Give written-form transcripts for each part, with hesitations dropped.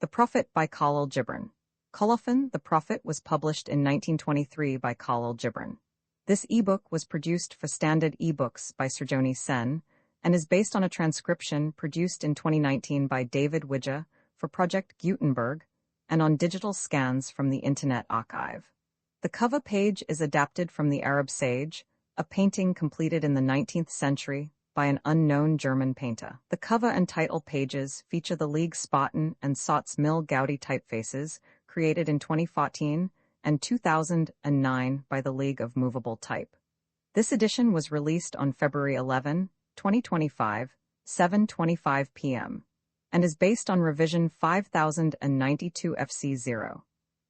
The Prophet by Khalil Gibran. Colophon, The Prophet was published in 1923 by Khalil Gibran. This ebook was produced for Standard eBooks by Srjoni Sen and is based on a transcription produced in 2019 by David Widger for Project Gutenberg and on digital scans from the Internet Archive. The cover page is adapted from the Arab Sage, a painting completed in the 19th century by an unknown German painter. The cover and title pages feature the League Spartan and Sots Mill Gaudi typefaces created in 2014 and 2009 by the League of Movable Type. This edition was released on February 11, 2025, 7:25 p.m., and is based on revision 5092 FC0.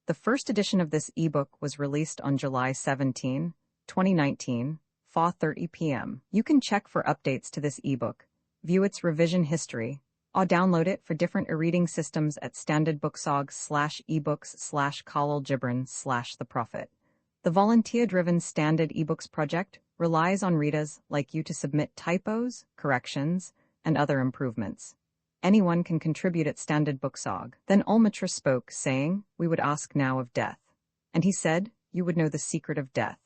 The first edition of this ebook was released on July 17, 2019, 4:30 p.m. You can check for updates to this ebook, view its revision history, or download it for different e-reading systems at standardbooksorg/ebooks/Khalil-Gibran/The Prophet. The volunteer-driven Standard eBooks project relies on readers like you to submit typos, corrections, and other improvements. Anyone can contribute at Standard Booksorg. Then Almitra spoke, saying, "We would ask now of death." And he said, "You would know the secret of death.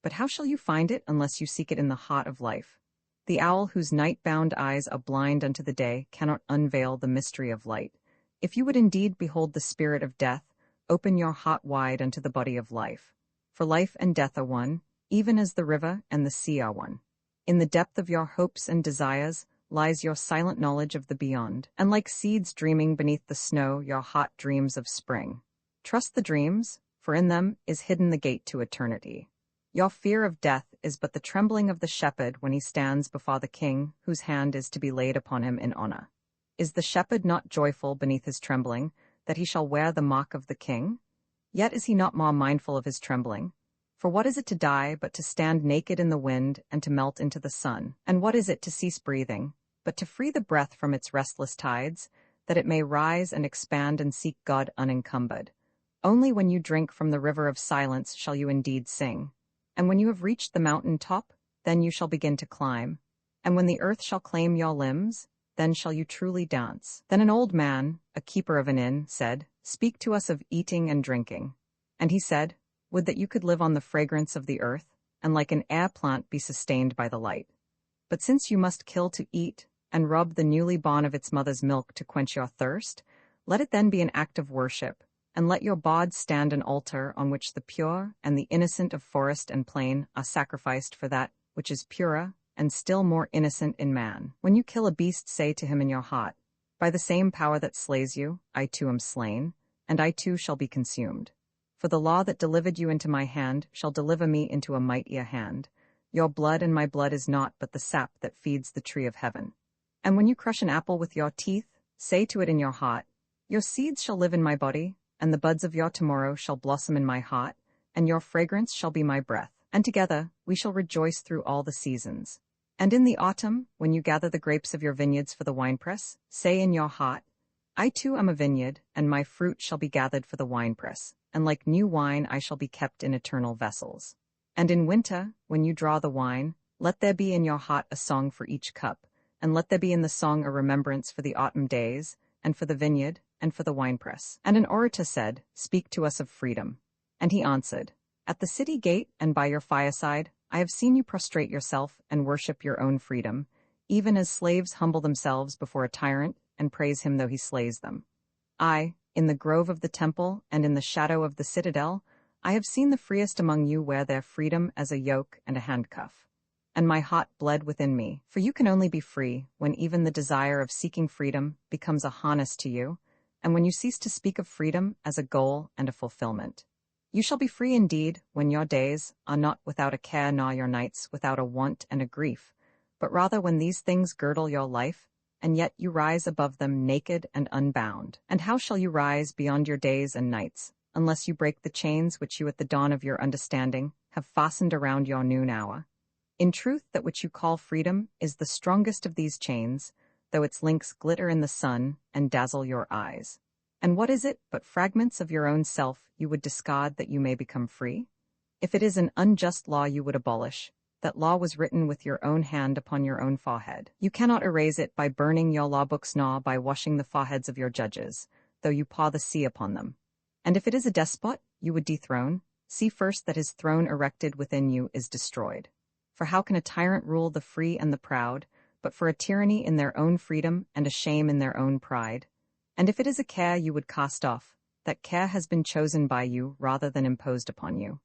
But how shall you find it unless you seek it in the heart of life? The owl whose night-bound eyes are blind unto the day cannot unveil the mystery of light. If you would indeed behold the spirit of death, open your heart wide unto the body of life. For life and death are one, even as the river and the sea are one. In the depth of your hopes and desires lies your silent knowledge of the beyond, and like seeds dreaming beneath the snow, your heart dreams of spring. Trust the dreams, for in them is hidden the gate to eternity. Your fear of death is but the trembling of the shepherd when he stands before the king, whose hand is to be laid upon him in honor. Is the shepherd not joyful beneath his trembling, that he shall wear the mark of the king? Yet is he not more mindful of his trembling? For what is it to die but to stand naked in the wind and to melt into the sun? And what is it to cease breathing, but to free the breath from its restless tides, that it may rise and expand and seek God unencumbered? Only when you drink from the river of silence shall you indeed sing. And when you have reached the mountain top, then you shall begin to climb. And when the earth shall claim your limbs, then shall you truly dance." Then an old man, a keeper of an inn, said, "Speak to us of eating and drinking." And he said, "Would that you could live on the fragrance of the earth, and like an air plant be sustained by the light. But since you must kill to eat, and rub the newly born of its mother's milk to quench your thirst, let it then be an act of worship, and let your bod stand an altar on which the pure and the innocent of forest and plain are sacrificed for that which is purer and still more innocent in man. When you kill a beast, say to him in your heart, by the same power that slays you, I too am slain, and I too shall be consumed. For the law that delivered you into my hand shall deliver me into a mightier hand. Your blood and my blood is naught but the sap that feeds the tree of heaven. And when you crush an apple with your teeth, say to it in your heart, your seeds shall live in my body, and the buds of your tomorrow shall blossom in my heart, and your fragrance shall be my breath. And together we shall rejoice through all the seasons. And in the autumn, when you gather the grapes of your vineyards for the winepress, say in your heart, I too am a vineyard, and my fruit shall be gathered for the winepress, and like new wine I shall be kept in eternal vessels. And in winter, when you draw the wine, let there be in your heart a song for each cup, and let there be in the song a remembrance for the autumn days, and for the vineyard, and for the winepress. And an orator said, Speak to us of freedom. And he answered, At the city gate and by your fireside, I have seen you prostrate yourself and worship your own freedom, even as slaves humble themselves before a tyrant and praise him though he slays them. I, in the grove of the temple and in the shadow of the citadel, I have seen the freest among you wear their freedom as a yoke and a handcuff. And my heart bled within me, for you can only be free when even the desire of seeking freedom becomes a harness to you, and when you cease to speak of freedom as a goal and a fulfillment. You shall be free indeed when your days are not without a care nor your nights without a want and a grief, but rather when these things girdle your life, and yet you rise above them naked and unbound. And how shall you rise beyond your days and nights, unless you break the chains which you at the dawn of your understanding have fastened around your noon hour? In truth, that which you call freedom is the strongest of these chains, though its links glitter in the sun and dazzle your eyes. And what is it but fragments of your own self you would discard that you may become free? If it is an unjust law you would abolish, that law was written with your own hand upon your own forehead. You cannot erase it by burning your law books nor by washing the foreheads of your judges, though you paw the sea upon them. And if it is a despot you would dethrone, see first that his throne erected within you is destroyed. For how can a tyrant rule the free and the proud, but for a tyranny in their own freedom and a shame in their own pride? And if it is a care you would cast off, that care has been chosen by you rather than imposed upon you.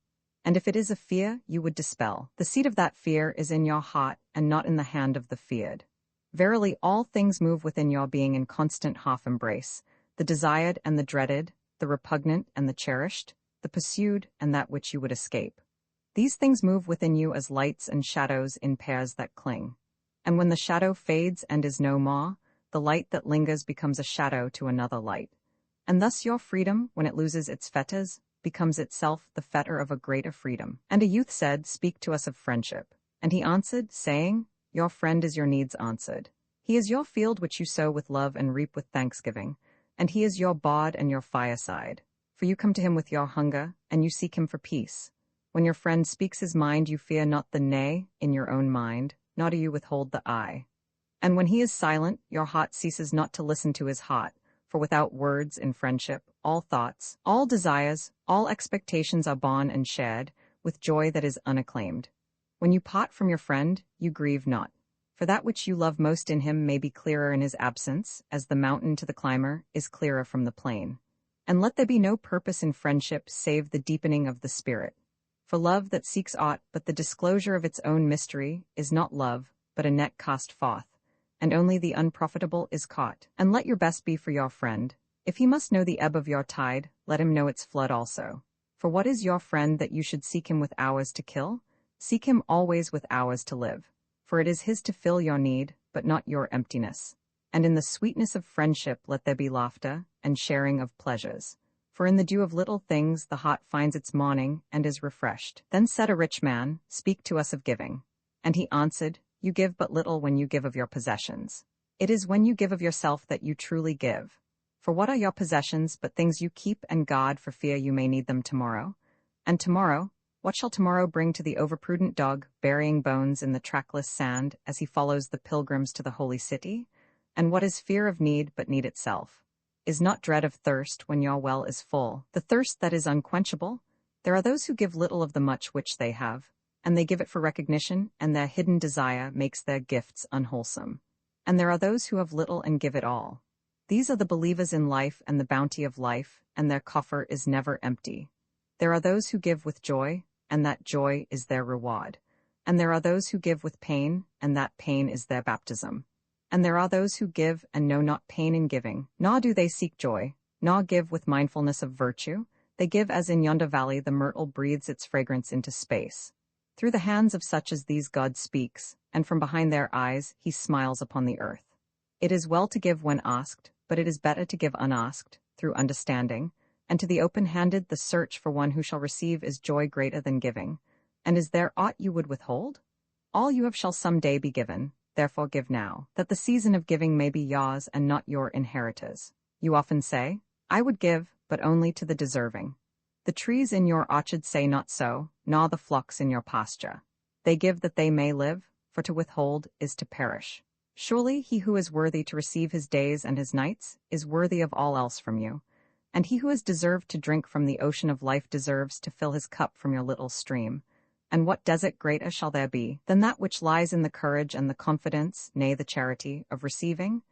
And if it is a fear you would dispel, the seat of that fear is in your heart and not in the hand of the feared. Verily all things move within your being in constant half embrace, the desired and the dreaded, the repugnant and the cherished, the pursued and that which you would escape. These things move within you as lights and shadows in pairs that cling. And when the shadow fades and is no more, the light that lingers becomes a shadow to another light. And thus your freedom, when it loses its fetters, becomes itself the fetter of a greater freedom. And a youth said, Speak to us of friendship. And he answered, saying, Your friend is your needs answered. He is your field which you sow with love and reap with thanksgiving, and he is your bard and your fireside. For you come to him with your hunger, and you seek him for peace. When your friend speaks his mind, you fear not the nay in your own mind, nor do you withhold the I. And when he is silent, your heart ceases not to listen to his heart, for without words in friendship, all thoughts, all desires, all expectations are born and shared, with joy that is unacclaimed. When you part from your friend, you grieve not, for that which you love most in him may be clearer in his absence, as the mountain to the climber is clearer from the plain. And let there be no purpose in friendship save the deepening of the spirit. For love that seeks aught but the disclosure of its own mystery is not love, but a net cast forth, and only the unprofitable is caught. And let your best be for your friend. If he must know the ebb of your tide, let him know its flood also. For what is your friend that you should seek him with hours to kill? Seek him always with hours to live. For it is his to fill your need, but not your emptiness. And in the sweetness of friendship let there be laughter, and sharing of pleasures. For in the dew of little things the heart finds its morning, and is refreshed. Then said a rich man, Speak to us of giving. And he answered, You give but little when you give of your possessions. It is when you give of yourself that you truly give. For what are your possessions but things you keep and guard for fear you may need them tomorrow? And tomorrow, what shall tomorrow bring to the overprudent dog, burying bones in the trackless sand as he follows the pilgrims to the holy city? And what is fear of need but need itself? Is not dread of thirst when your well is full, the thirst that is unquenchable? There are those who give little of the much which they have, and they give it for recognition, and their hidden desire makes their gifts unwholesome. And there are those who have little and give it all. These are the believers in life and the bounty of life, and their coffer is never empty. There are those who give with joy, and that joy is their reward. And there are those who give with pain, and that pain is their baptism. And there are those who give and know not pain in giving, nor do they seek joy, nor give with mindfulness of virtue. They give as in yonder valley the myrtle breathes its fragrance into space. Through the hands of such as these God speaks, and from behind their eyes he smiles upon the earth. It is well to give when asked, but it is better to give unasked, through understanding, and to the open-handed the search for one who shall receive is joy greater than giving. And is there aught you would withhold? All you have shall some day be given, therefore give now, that the season of giving may be yours and not your inheritors. You often say, I would give, but only to the deserving. The trees in your orchard say not so, nor the flocks in your pasture. They give that they may live, for to withhold is to perish. Surely he who is worthy to receive his days and his nights is worthy of all else from you. And he who has deserved to drink from the ocean of life deserves to fill his cup from your little stream. And what desert greater shall there be than that which lies in the courage and the confidence, nay, the charity, of receiving?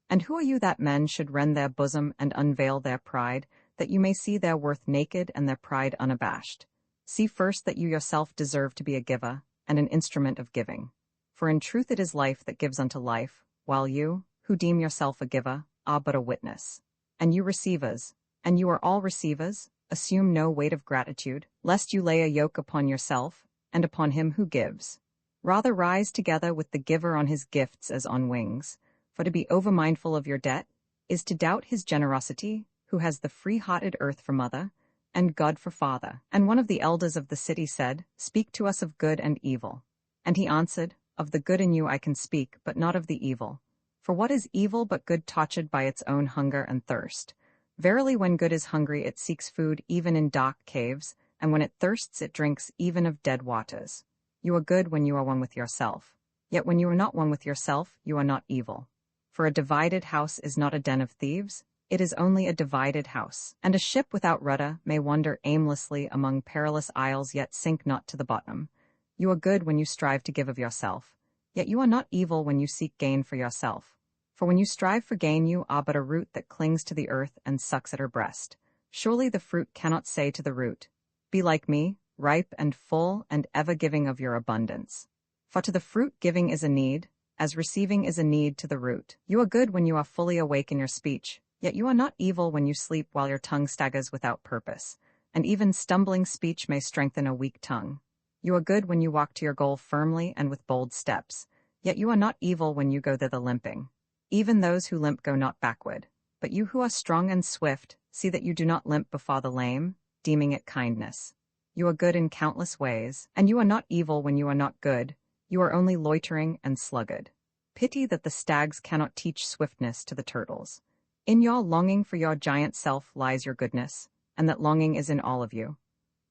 And who are you that men should rend their bosom and unveil their pride, that you may see their worth naked and their pride unabashed? See first that you yourself deserve to be a giver, and an instrument of giving. For in truth it is life that gives unto life, while you, who deem yourself a giver, are but a witness. And you receivers, and you are all receivers, assume no weight of gratitude, lest you lay a yoke upon yourself, and upon him who gives. Rather rise together with the giver on his gifts as on wings, for to be over-mindful of your debt is to doubt his generosity, who has the free-hearted earth for mother, and God for father. And one of the elders of the city said, Speak to us of good and evil. And he answered, Of the good in you I can speak, but not of the evil. For what is evil but good tortured by its own hunger and thirst? Verily when good is hungry it seeks food even in dark caves, and when it thirsts it drinks even of dead waters. You are good when you are one with yourself. Yet when you are not one with yourself, you are not evil. For a divided house is not a den of thieves, It is only a divided house. And a ship without rudder may wander aimlessly among perilous isles yet sink not to the bottom. You are good when you strive to give of yourself, yet you are not evil when you seek gain for yourself. For when you strive for gain you are but a root that clings to the earth and sucks at her breast. Surely the fruit cannot say to the root, "Be like me, ripe and full and ever giving of your abundance." For to the fruit giving is a need, as receiving is a need to the root. You are good when you are fully awake in your speech, yet you are not evil when you sleep while your tongue staggers without purpose, and even stumbling speech may strengthen a weak tongue. You are good when you walk to your goal firmly and with bold steps, yet you are not evil when you go thither limping. Even those who limp go not backward, but you who are strong and swift, see that you do not limp before the lame, deeming it kindness. You are good in countless ways, and you are not evil when you are not good, you are only loitering and sluggard. Pity that the stags cannot teach swiftness to the turtles. In your longing for your giant self lies your goodness, and that longing is in all of you.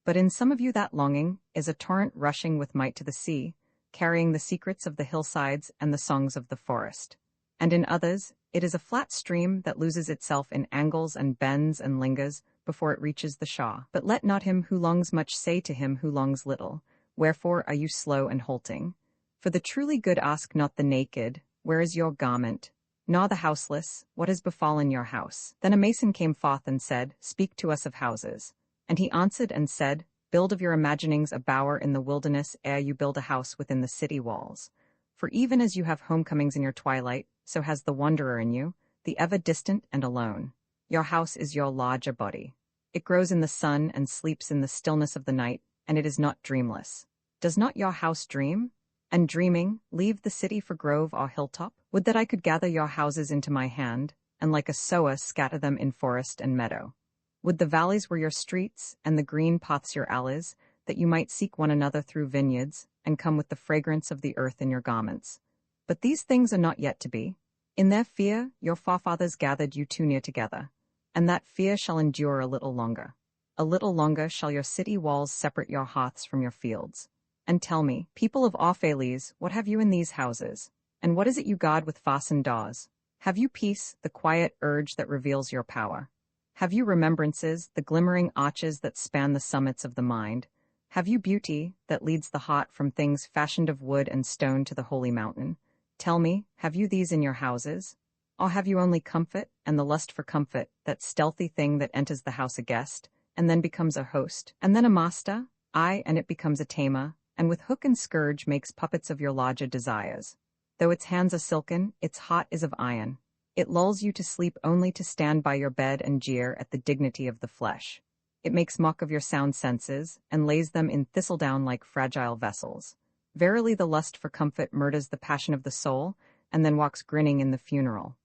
But in some of you that longing is a torrent rushing with might to the sea, carrying the secrets of the hillsides and the songs of the forest. And in others, it is a flat stream that loses itself in angles and bends and lingers before it reaches the shore. But let not him who longs much say to him who longs little, "Wherefore are you slow and halting?" For the truly good ask not the naked, "Where is your garment?" nor the houseless, "What has befallen your house?" Then a mason came forth and said, "Speak to us of houses." And he answered and said, "Build of your imaginings a bower in the wilderness ere you build a house within the city walls. For even as you have homecomings in your twilight, so has the wanderer in you, the ever distant and alone. Your house is your larger body. It grows in the sun and sleeps in the stillness of the night, and it is not dreamless. Does not your house dream? And dreaming, leave the city for grove or hilltop? Would that I could gather your houses into my hand, and like a sower scatter them in forest and meadow. Would the valleys were your streets, and the green paths your alleys, that you might seek one another through vineyards, and come with the fragrance of the earth in your garments. But these things are not yet to be. In their fear your forefathers gathered you too near together, and that fear shall endure a little longer. A little longer shall your city walls separate your hearths from your fields. And tell me, people of Orphalese, what have you in these houses? And what is it you guard with fastened doors? Have you peace, the quiet urge that reveals your power? Have you remembrances, the glimmering arches that span the summits of the mind? Have you beauty, that leads the heart from things fashioned of wood and stone to the holy mountain? Tell me, have you these in your houses? Or have you only comfort, and the lust for comfort, that stealthy thing that enters the house a guest, and then becomes a host, and then a master, aye, and it becomes a tamer, and with hook and scourge makes puppets of your larger desires? Though its hands are silken, its heart is of iron. It lulls you to sleep only to stand by your bed and jeer at the dignity of the flesh. It makes mock of your sound senses, and lays them in thistledown like fragile vessels. Verily the lust for comfort murders the passion of the soul, and then walks grinning in the funeral.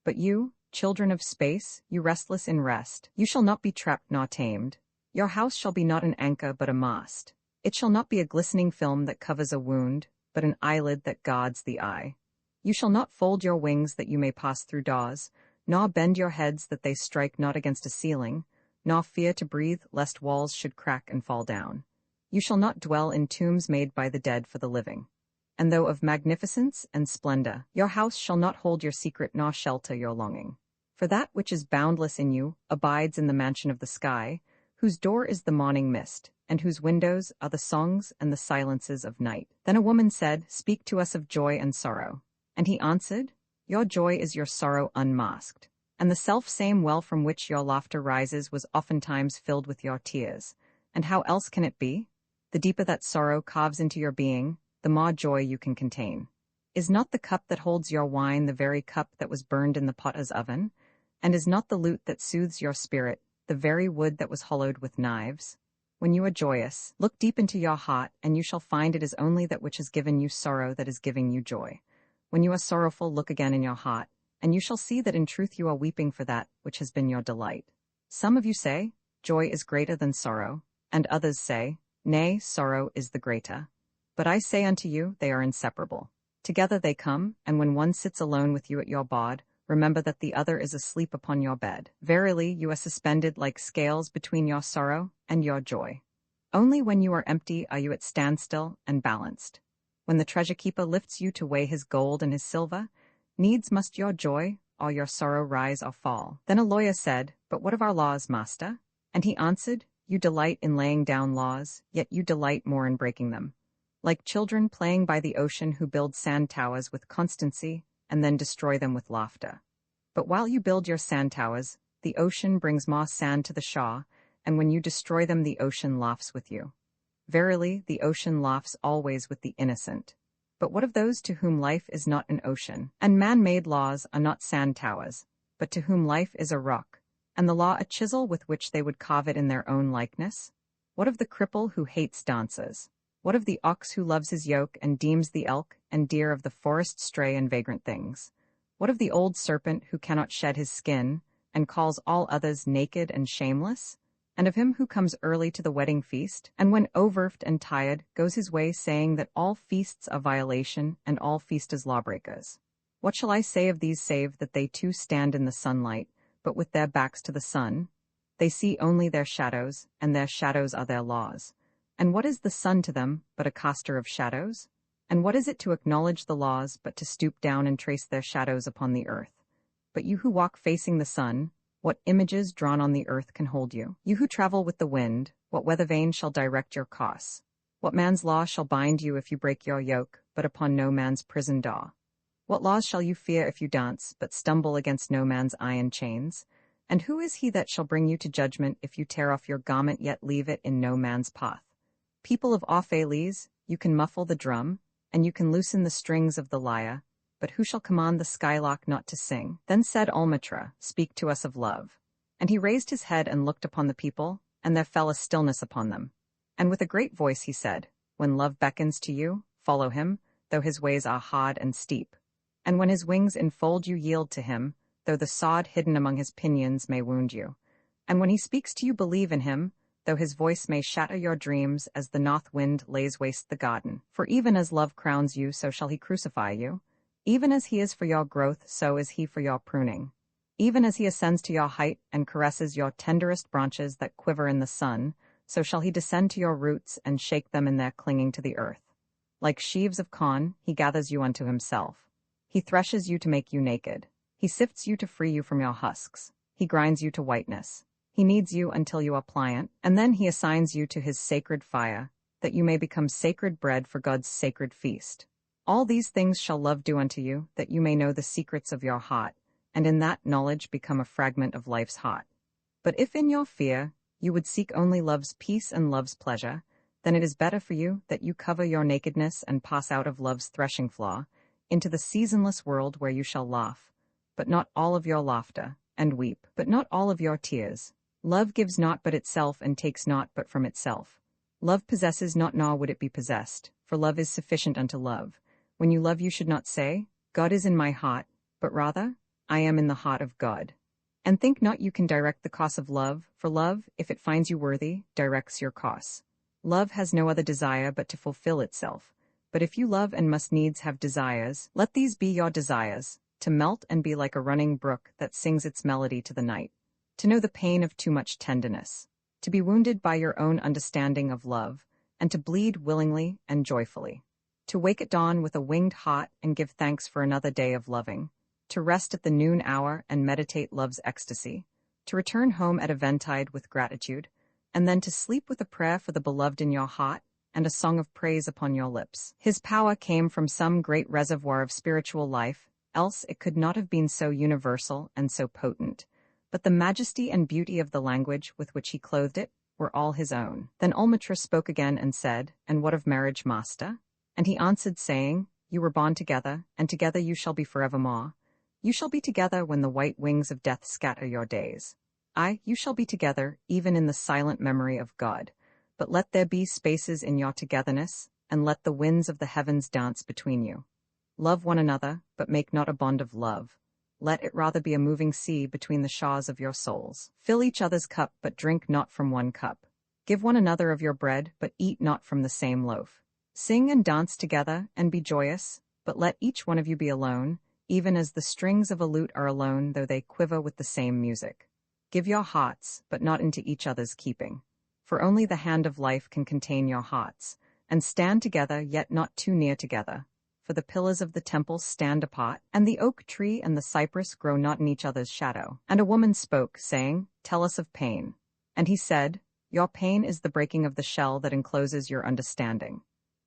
But you, children of space, you restless in rest, you shall not be trapped nor tamed. Your house shall be not an anchor but a mast. It shall not be a glistening film that covers a wound, but an eyelid that guards the eye. You shall not fold your wings that you may pass through doors, nor bend your heads that they strike not against a ceiling, nor fear to breathe lest walls should crack and fall down. You shall not dwell in tombs made by the dead for the living. And though of magnificence and splendor, your house shall not hold your secret nor shelter your longing. For that which is boundless in you abides in the mansion of the sky, whose door is the morning mist, and whose windows are the songs and the silences of night. Then a woman said, "Speak to us of joy and sorrow." And he answered, "Your joy is your sorrow unmasked, and the self-same well from which your laughter rises was oftentimes filled with your tears. And how else can it be? The deeper that sorrow carves into your being, the more joy you can contain. Is not the cup that holds your wine the very cup that was burned in the potter's oven? And is not the lute that soothes your spirit the very wood that was hollowed with knives? When you are joyous, look deep into your heart, and you shall find it is only that which has given you sorrow that is giving you joy. When you are sorrowful, look again in your heart, and you shall see that in truth you are weeping for that which has been your delight. Some of you say, joy is greater than sorrow, and others say, nay, sorrow is the greater. But I say unto you, they are inseparable. Together they come, and when one sits alone with you at your board, remember that the other is asleep upon your bed. Verily, you are suspended like scales between your sorrow and your joy. Only when you are empty are you at standstill and balanced. When the treasure-keeper lifts you to weigh his gold and his silver, needs must your joy, or your sorrow rise or fall. Then a lawyer said, "But what of our laws, master?" And he answered, "You delight in laying down laws, yet you delight more in breaking them. Like children playing by the ocean who build sand towers with constancy and then destroy them with laughter. But while you build your sand towers, the ocean brings more sand to the shore, and when you destroy them, the ocean laughs with you. Verily, the ocean laughs always with the innocent. But what of those to whom life is not an ocean? And man-made laws are not sand towers, but to whom life is a rock, and the law a chisel with which they would carve it in their own likeness? What of the cripple who hates dancers? What of the ox who loves his yoke and deems the elk and deer of the forest stray and vagrant things? What of the old serpent who cannot shed his skin and calls all others naked and shameless? And of him who comes early to the wedding feast, and when overworked and tired, goes his way saying that all feasts are violation and all feasters lawbreakers? What shall I say of these save that they too stand in the sunlight, but with their backs to the sun? They see only their shadows, and their shadows are their laws. And what is the sun to them but a caster of shadows? And what is it to acknowledge the laws but to stoop down and trace their shadows upon the earth? But you who walk facing the sun, what images drawn on the earth can hold you? You who travel with the wind, what weather vane shall direct your course? What man's law shall bind you if you break your yoke, but upon no man's prison door? What laws shall you fear if you dance, but stumble against no man's iron chains? And who is he that shall bring you to judgment if you tear off your garment yet leave it in no man's path? People of Orphalese, you can muffle the drum, and you can loosen the strings of the lyre, but who shall command the skylark not to sing? Then said Almitra, "Speak to us of love." And he raised his head and looked upon the people, and there fell a stillness upon them. And with a great voice he said, "When love beckons to you, follow him, though his ways are hard and steep. And when his wings enfold you, yield to him, though the sod hidden among his pinions may wound you. And when he speaks to you, believe in him, though his voice may shatter your dreams as the north wind lays waste the garden. For even as love crowns you, so shall he crucify you. Even as he is for your growth, so is he for your pruning. Even as he ascends to your height and caresses your tenderest branches that quiver in the sun, so shall he descend to your roots and shake them in their clinging to the earth. Like sheaves of corn, he gathers you unto himself. He threshes you to make you naked. He sifts you to free you from your husks. He grinds you to whiteness. He kneads you until you are pliant, and then he assigns you to his sacred fire, that you may become sacred bread for God's sacred feast. All these things shall love do unto you, that you may know the secrets of your heart, and in that knowledge become a fragment of life's heart. But if in your fear you would seek only love's peace and love's pleasure, then it is better for you that you cover your nakedness and pass out of love's threshing floor into the seasonless world where you shall laugh, but not all of your laughter, and weep, but not all of your tears. Love gives not but itself and takes not but from itself. Love possesses not nor would it be possessed, for love is sufficient unto love. When you love, you should not say, "God is in my heart," but rather, "I am in the heart of God." And think not you can direct the course of love, for love, if it finds you worthy, directs your course. Love has no other desire but to fulfill itself. But if you love and must needs have desires, let these be your desires, to melt and be like a running brook that sings its melody to the night, to know the pain of too much tenderness, to be wounded by your own understanding of love, and to bleed willingly and joyfully. To wake at dawn with a winged heart and give thanks for another day of loving, to rest at the noon hour and meditate love's ecstasy, to return home at eventide with gratitude, and then to sleep with a prayer for the beloved in your heart and a song of praise upon your lips. His power came from some great reservoir of spiritual life, else it could not have been so universal and so potent. But the majesty and beauty of the language with which he clothed it were all his own. Then Almitra spoke again and said, "And what of marriage, master?" And he answered, saying, "You were born together, and together you shall be forevermore. You shall be together when the white wings of death scatter your days. Aye, you shall be together, even in the silent memory of God. But let there be spaces in your togetherness, and let the winds of the heavens dance between you. Love one another, but make not a bond of love. Let it rather be a moving sea between the shores of your souls. Fill each other's cup, but drink not from one cup. Give one another of your bread, but eat not from the same loaf. Sing and dance together, and be joyous, but let each one of you be alone, even as the strings of a lute are alone, though they quiver with the same music. Give your hearts, but not into each other's keeping. For only the hand of life can contain your hearts, and stand together, yet not too near together. For for the pillars of the temple stand apart, and the oak tree and the cypress grow not in each other's shadow. And a woman spoke, saying, Tell us of pain. And he said, Your pain is the breaking of the shell that encloses your understanding.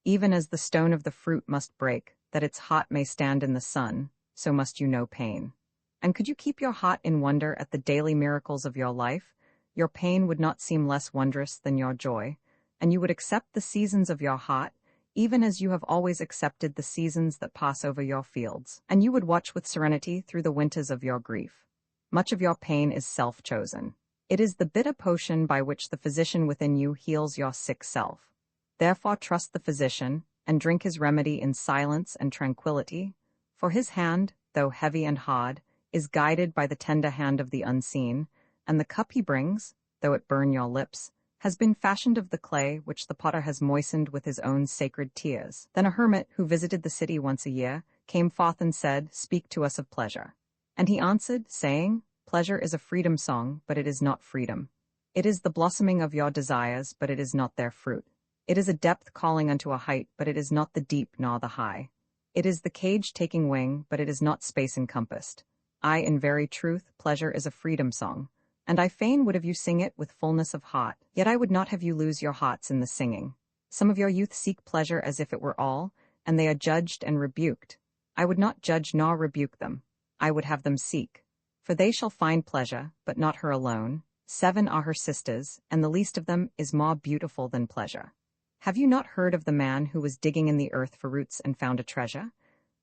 Even as the stone of the fruit must break, that its heart may stand in the sun, so must you know pain. And could you keep your heart in wonder at the daily miracles of your life, your pain would not seem less wondrous than your joy, and you would accept the seasons of your heart, even as you have always accepted the seasons that pass over your fields, and you would watch with serenity through the winters of your grief. Much of your pain is self-chosen. It is the bitter potion by which the physician within you heals your sick self. Therefore trust the physician, and drink his remedy in silence and tranquility, for his hand, though heavy and hard, is guided by the tender hand of the unseen, and the cup he brings, though it burn your lips, has been fashioned of the clay which the potter has moistened with his own sacred tears. Then a hermit who visited the city once a year came forth and said, Speak to us of pleasure. And he answered, saying, Pleasure is a freedom song, but it is not freedom. It is the blossoming of your desires, but it is not their fruit. It is a depth calling unto a height, but it is not the deep nor the high. It is the cage taking wing, but it is not space encompassed. I, in very truth, pleasure is a freedom song. And I fain would have you sing it with fullness of heart, yet I would not have you lose your hearts in the singing. Some of your youth seek pleasure as if it were all, and they are judged and rebuked. I would not judge nor rebuke them. I would have them seek. For they shall find pleasure, but not her alone. 7 are her sisters, and the least of them is more beautiful than pleasure. Have you not heard of the man who was digging in the earth for roots and found a treasure?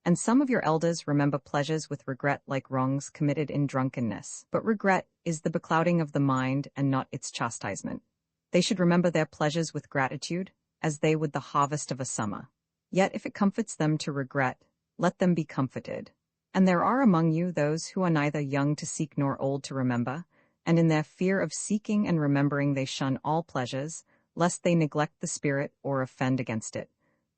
And some of your elders remember pleasures with regret like wrongs committed in drunkenness. But regret is the beclouding of the mind and not its chastisement. They should remember their pleasures with gratitude, as they would the harvest of a summer. Yet if it comforts them to regret, let them be comforted. And there are among you those who are neither young to seek nor old to remember, and in their fear of seeking and remembering they shun all pleasures, lest they neglect the spirit or offend against it.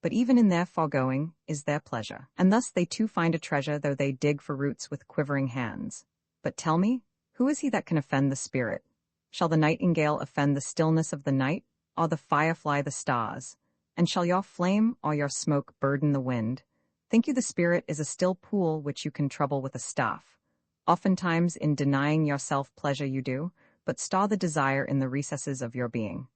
But even in their foregoing is their pleasure. And thus they too find a treasure, though they dig for roots with quivering hands. But tell me, who is he that can offend the spirit? Shall the nightingale offend the stillness of the night, or the firefly the stars? And shall your flame or your smoke burden the wind? Think you the spirit is a still pool which you can trouble with a staff? Oftentimes in denying yourself pleasure you do, but store the desire in the recesses of your being.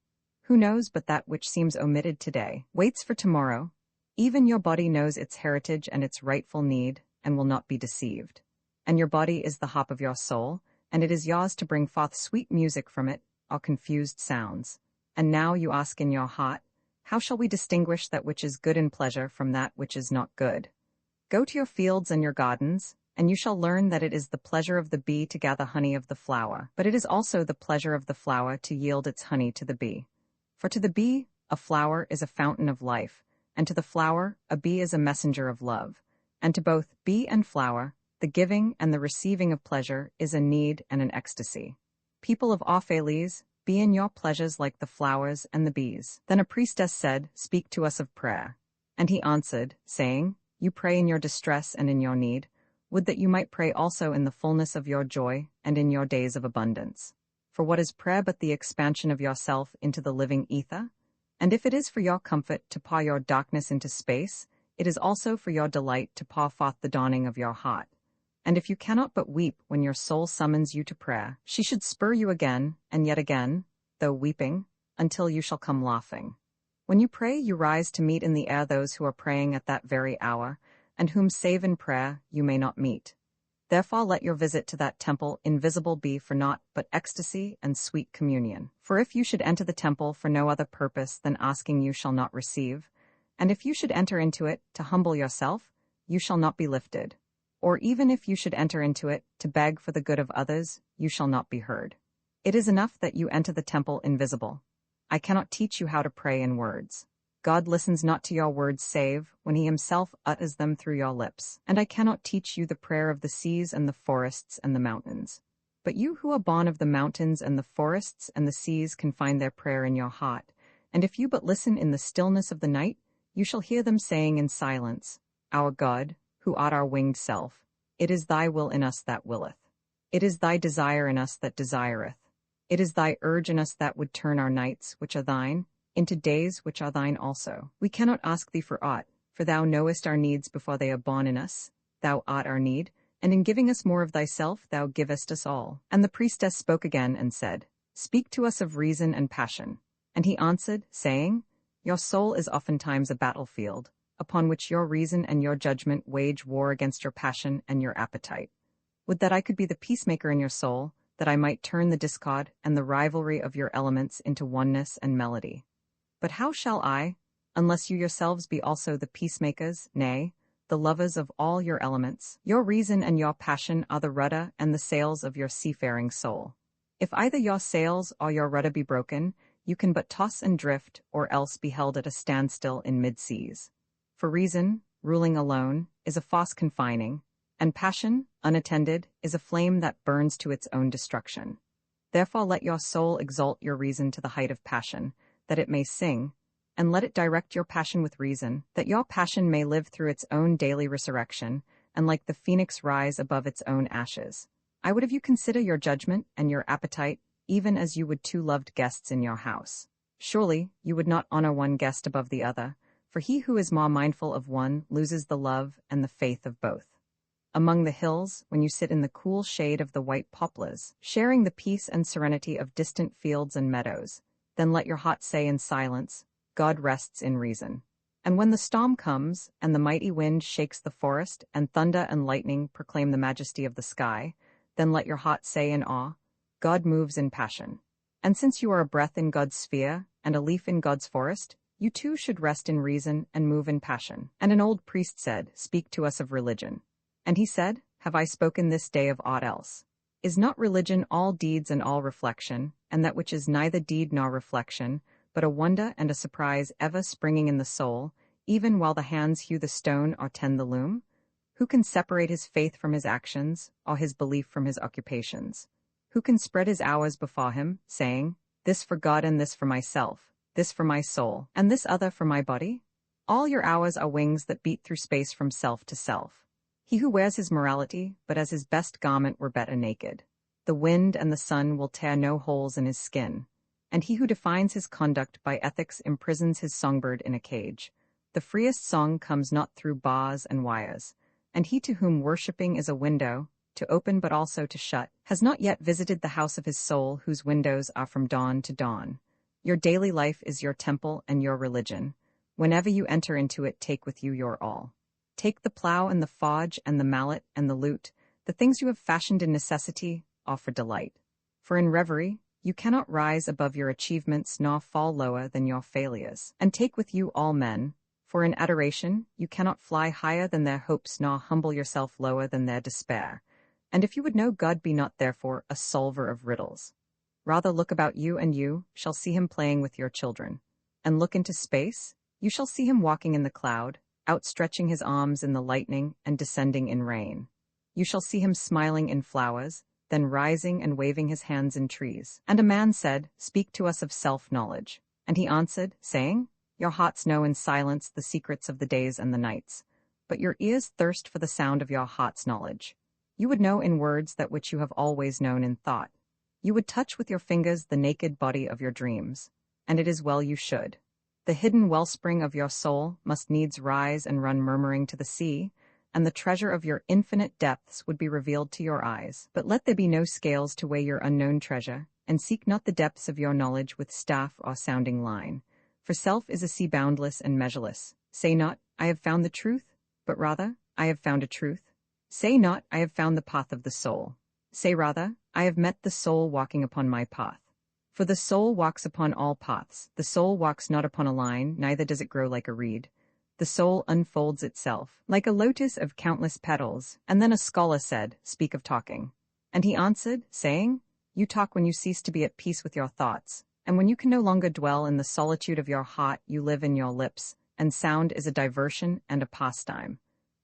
Who knows but that which seems omitted today waits for tomorrow? Even your body knows its heritage and its rightful need, and will not be deceived. And your body is the hop of your soul, and it is yours to bring forth sweet music from it, or confused sounds. And now you ask in your heart, How shall we distinguish that which is good in pleasure from that which is not good? Go to your fields and your gardens, and you shall learn that it is the pleasure of the bee to gather honey of the flower, but it is also the pleasure of the flower to yield its honey to the bee. For to the bee, a flower is a fountain of life, and to the flower, a bee is a messenger of love. And to both bee and flower, the giving and the receiving of pleasure is a need and an ecstasy. People of Opheles, be in your pleasures like the flowers and the bees. Then a priestess said, Speak to us of prayer. And he answered, saying, You pray in your distress and in your need. Would that you might pray also in the fullness of your joy and in your days of abundance. For what is prayer but the expansion of yourself into the living ether? And if it is for your comfort to pour your darkness into space, it is also for your delight to pour forth the dawning of your heart. And if you cannot but weep when your soul summons you to prayer, she should spur you again, and yet again, though weeping, until you shall come laughing. When you pray, you rise to meet in the air those who are praying at that very hour, and whom save in prayer you may not meet. Therefore let your visit to that temple invisible be for naught but ecstasy and sweet communion. For if you should enter the temple for no other purpose than asking you shall not receive, and if you should enter into it to humble yourself, you shall not be lifted. Or even if you should enter into it to beg for the good of others, you shall not be heard. It is enough that you enter the temple invisible. I cannot teach you how to pray in words. God listens not to your words save when he himself utters them through your lips. And I cannot teach you the prayer of the seas and the forests and the mountains. But you who are born of the mountains and the forests and the seas can find their prayer in your heart. And if you but listen in the stillness of the night, you shall hear them saying in silence, Our God, who art our winged self, it is thy will in us that willeth. It is thy desire in us that desireth. It is thy urge in us that would turn our nights, which are thine, into days which are thine also. We cannot ask thee for aught, For thou knowest our needs before they are born in us. Thou art our need, and in giving us more of thyself thou givest us all. And the priestess spoke again and said, Speak to us of reason and passion. And he answered, saying, Your soul is oftentimes a battlefield, upon which your reason and your judgment wage war against your passion and your appetite. Would that I could be the peacemaker in your soul, that I might turn the discord and the rivalry of your elements into oneness and melody. But how shall I, unless you yourselves be also the peacemakers, nay, the lovers of all your elements? Your reason and your passion are the rudder and the sails of your seafaring soul. If either your sails or your rudder be broken, you can but toss and drift, or else be held at a standstill in mid-seas. For reason, ruling alone, is a force confining, and passion, unattended, is a flame that burns to its own destruction. Therefore let your soul exalt your reason to the height of passion, that it may sing, and let it direct your passion with reason, that your passion may live through its own daily resurrection, and like the phoenix rise above its own ashes. I would have you consider your judgment and your appetite, even as you would two loved guests in your house. Surely, you would not honor one guest above the other, for he who is more mindful of one loses the love and the faith of both. Among the hills, when you sit in the cool shade of the white poplars, sharing the peace and serenity of distant fields and meadows, then let your heart say in silence, God rests in reason. And when the storm comes, and the mighty wind shakes the forest, and thunder and lightning proclaim the majesty of the sky, then let your heart say in awe, God moves in passion. And since you are a breath in God's sphere, and a leaf in God's forest, you too should rest in reason and move in passion. And an old priest said, Speak to us of religion. And he said, Have I spoken this day of aught else? Is not religion all deeds and all reflection, and that which is neither deed nor reflection, but a wonder and a surprise ever springing in the soul, even while the hands hew the stone or tend the loom? Who can separate his faith from his actions, or his belief from his occupations? Who can spread his hours before him, saying, This for God and this for myself, this for my soul, and this other for my body? All your hours are wings that beat through space from self to self. He who wears his morality, but as his best garment were better naked. The wind and the sun will tear no holes in his skin. And he who defines his conduct by ethics imprisons his songbird in a cage. The freest song comes not through bars and wires. And he to whom worshipping is a window, to open but also to shut, has not yet visited the house of his soul, whose windows are from dawn to dawn. Your daily life is your temple and your religion. Whenever you enter into it, take with you your all. Take the plough and the forge and the mallet and the lute, the things you have fashioned in necessity, or for delight. For in reverie, you cannot rise above your achievements nor fall lower than your failures. And take with you all men, for in adoration, you cannot fly higher than their hopes nor humble yourself lower than their despair. And if you would know God, be not therefore a solver of riddles. Rather look about you, and you shall see him playing with your children. And look into space, you shall see him walking in the cloud, outstretching his arms in the lightning and descending in rain. You shall see him smiling in flowers, then rising and waving his hands in trees. And a man said, Speak to us of self-knowledge. And he answered, saying, Your hearts know in silence the secrets of the days and the nights, but your ears thirst for the sound of your heart's knowledge. You would know in words that which you have always known in thought. You would touch with your fingers the naked body of your dreams, and it is well you should. The hidden wellspring of your soul must needs rise and run murmuring to the sea, and the treasure of your infinite depths would be revealed to your eyes. But let there be no scales to weigh your unknown treasure, and seek not the depths of your knowledge with staff or sounding line. For self is a sea boundless and measureless. Say not, I have found the truth, but rather, I have found a truth. Say not, I have found the path of the soul. Say rather, I have met the soul walking upon my path. For the soul walks upon all paths. The soul walks not upon a line, neither does it grow like a reed. The soul unfolds itself, like a lotus of countless petals. And then a scholar said, Speak of talking. And he answered, saying, You talk when you cease to be at peace with your thoughts. And when you can no longer dwell in the solitude of your heart, you live in your lips, and sound is a diversion and a pastime.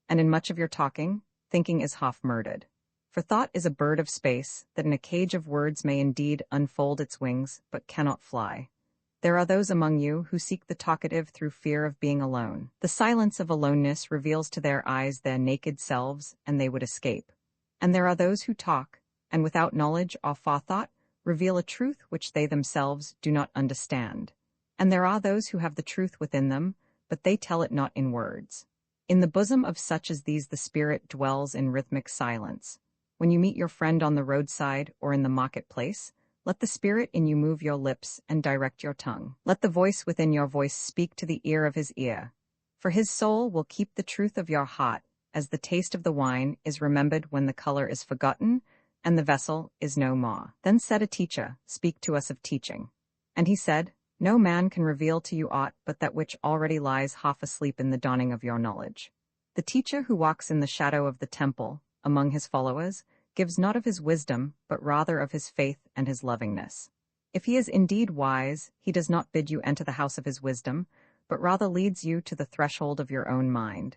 And in much of your talking, thinking is half-murdered. For thought is a bird of space, that in a cage of words may indeed unfold its wings, but cannot fly. There are those among you who seek the talkative through fear of being alone. The silence of aloneness reveals to their eyes their naked selves, and they would escape. And there are those who talk, and without knowledge or forethought, reveal a truth which they themselves do not understand. And there are those who have the truth within them, but they tell it not in words. In the bosom of such as these the Spirit dwells in rhythmic silence. When you meet your friend on the roadside or in the marketplace, let the Spirit in you move your lips and direct your tongue. Let the voice within your voice speak to the ear of his ear. For his soul will keep the truth of your heart, as the taste of the wine is remembered when the color is forgotten, and the vessel is no more. Then said a teacher, Speak to us of teaching. And he said, No man can reveal to you aught but that which already lies half asleep in the dawning of your knowledge. The teacher who walks in the shadow of the temple, among his followers, gives not of his wisdom, but rather of his faith and his lovingness. If he is indeed wise, he does not bid you enter the house of his wisdom, but rather leads you to the threshold of your own mind.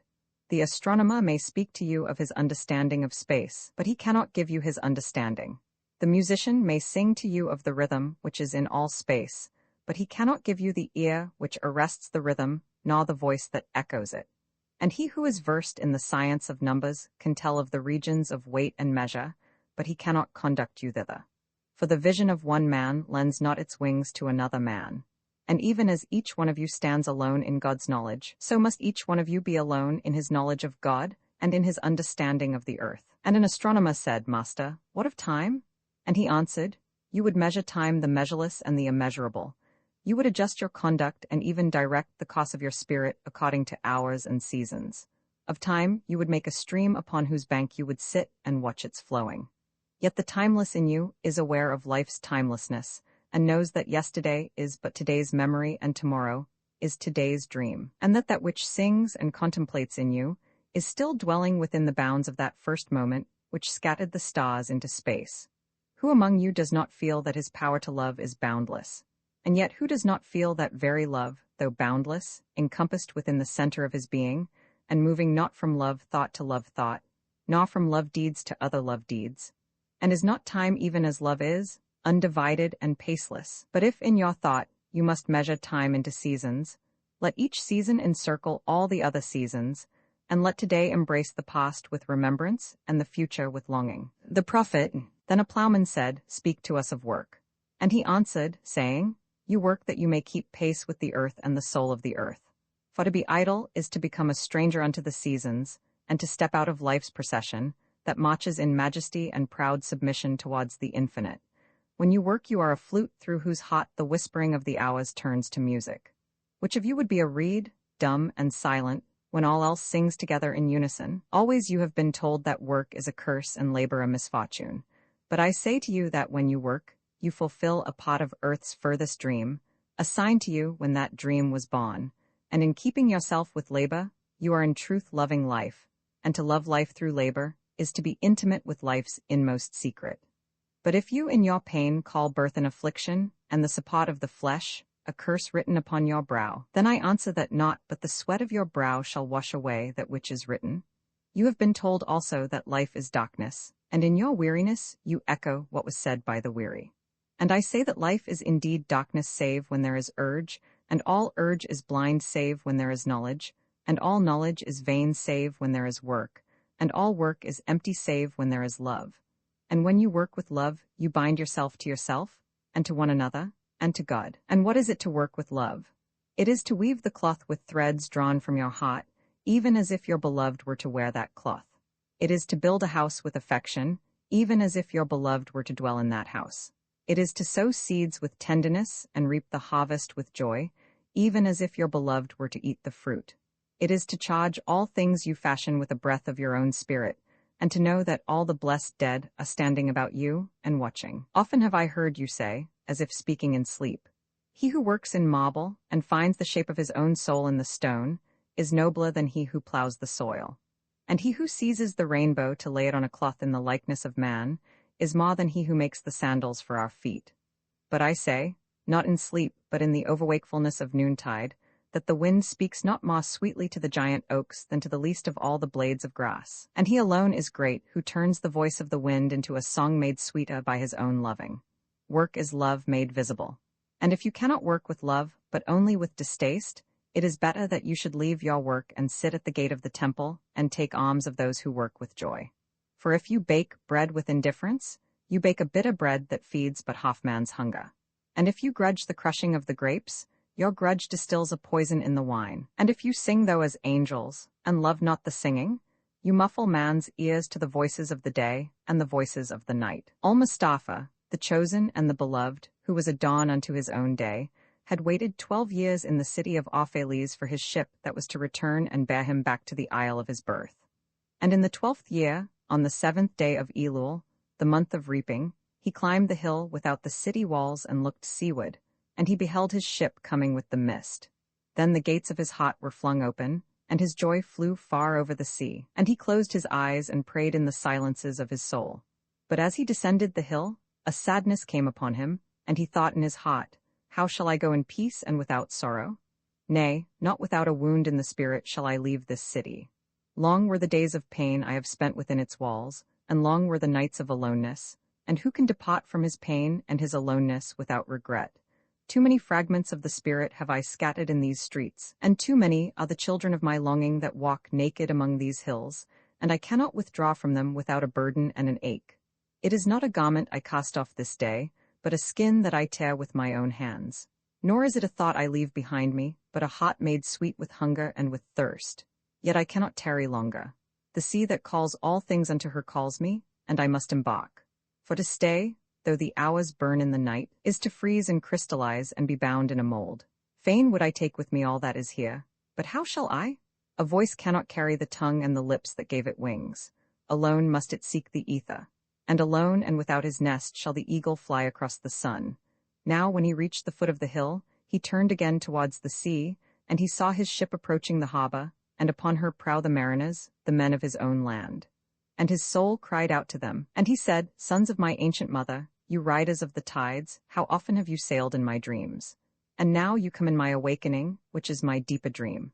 The astronomer may speak to you of his understanding of space, but he cannot give you his understanding. The musician may sing to you of the rhythm which is in all space, but he cannot give you the ear which arrests the rhythm, nor the voice that echoes it. And he who is versed in the science of numbers can tell of the regions of weight and measure, but he cannot conduct you thither. For the vision of one man lends not its wings to another man. And even as each one of you stands alone in God's knowledge, so must each one of you be alone in his knowledge of God and in his understanding of the earth. And an astronomer said, Master, what of time? And he answered, You would measure time the measureless and the immeasurable. You would adjust your conduct and even direct the course of your spirit according to hours and seasons. Of time you would make a stream upon whose bank you would sit and watch its flowing. Yet the timeless in you is aware of life's timelessness, and knows that yesterday is but today's memory and tomorrow is today's dream, and that which sings and contemplates in you is still dwelling within the bounds of that first moment which scattered the stars into space. Who among you does not feel that his power to love is boundless? And yet who does not feel that very love, though boundless, encompassed within the center of his being, and moving not from love thought to love thought, nor from love deeds to other love deeds? And is not time even as love is, undivided and paceless? But if in your thought you must measure time into seasons, let each season encircle all the other seasons, and let today embrace the past with remembrance and the future with longing. The prophet, Then a plowman said, Speak to us of work. And he answered, saying, You work that you may keep pace with the earth and the soul of the earth. For to be idle is to become a stranger unto the seasons, and to step out of life's procession, that marches in majesty and proud submission towards the infinite. When you work you are a flute through whose heart the whispering of the hours turns to music. Which of you would be a reed, dumb and silent, when all else sings together in unison? Always you have been told that work is a curse and labor a misfortune. But I say to you that when you work, you fulfill a part of earth's furthest dream, assigned to you when that dream was born, and in keeping yourself with labor, you are in truth loving life, and to love life through labor is to be intimate with life's inmost secret. But if you in your pain call birth an affliction, and the support of the flesh, a curse written upon your brow, then I answer that naught but the sweat of your brow shall wash away that which is written. You have been told also that life is darkness, and in your weariness you echo what was said by the weary. And I say that life is indeed darkness save when there is urge, and all urge is blind save when there is knowledge, and all knowledge is vain save when there is work, and all work is empty save when there is love. And when you work with love, you bind yourself to yourself, and to one another, and to God. And what is it to work with love? It is to weave the cloth with threads drawn from your heart, even as if your beloved were to wear that cloth. It is to build a house with affection, even as if your beloved were to dwell in that house. It is to sow seeds with tenderness and reap the harvest with joy, even as if your beloved were to eat the fruit. It is to charge all things you fashion with a breath of your own spirit, and to know that all the blessed dead are standing about you and watching. Often have I heard you say, as if speaking in sleep, He who works in marble and finds the shape of his own soul in the stone is nobler than he who plows the soil. And he who seizes the rainbow to lay it on a cloth in the likeness of man is more than he who makes the sandals for our feet. But I say, not in sleep, but in the overwakefulness of noontide, that the wind speaks not more sweetly to the giant oaks than to the least of all the blades of grass. And he alone is great, who turns the voice of the wind into a song made sweeter by his own loving. Work is love made visible. And if you cannot work with love, but only with distaste, it is better that you should leave your work and sit at the gate of the temple and take alms of those who work with joy. For if you bake bread with indifference, you bake a bitter bread that feeds but half man's hunger. And if you grudge the crushing of the grapes, Your grudge distills a poison in the wine. And if you sing though as angels, and love not the singing, you muffle man's ears to the voices of the day and the voices of the night. Al-Mustafa, the chosen and the beloved, who was a dawn unto his own day, had waited 12 years in the city of Opheles for his ship that was to return and bear him back to the isle of his birth. And in the 12th year, on the 7th day of Elul, the month of reaping, he climbed the hill without the city walls and looked seaward, and he beheld his ship coming with the mist. Then the gates of his heart were flung open, and his joy flew far over the sea, and he closed his eyes and prayed in the silences of his soul. But as he descended the hill, a sadness came upon him, and he thought in his heart, how shall I go in peace and without sorrow? Nay, not without a wound in the spirit shall I leave this city. Long were the days of pain I have spent within its walls, and long were the nights of aloneness, and who can depart from his pain and his aloneness without regret? Too many fragments of the spirit have I scattered in these streets, and too many are the children of my longing that walk naked among these hills, and I cannot withdraw from them without a burden and an ache. It is not a garment I cast off this day, but a skin that I tear with my own hands. Nor is it a thought I leave behind me, but a heart made sweet with hunger and with thirst. Yet I cannot tarry longer. The sea that calls all things unto her calls me, and I must embark. For to stay, though the hours burn in the night, is to freeze and crystallize and be bound in a mold. Fain would I take with me all that is here, but how shall I? A voice cannot carry the tongue and the lips that gave it wings. Alone must it seek the ether. And alone and without his nest shall the eagle fly across the sun. Now when he reached the foot of the hill, he turned again towards the sea, and he saw his ship approaching the harbor, and upon her prow the mariners, the men of his own land. And his soul cried out to them, and he said, Sons of my ancient mother, you riders of the tides, how often have you sailed in my dreams? And now you come in my awakening, which is my deeper dream.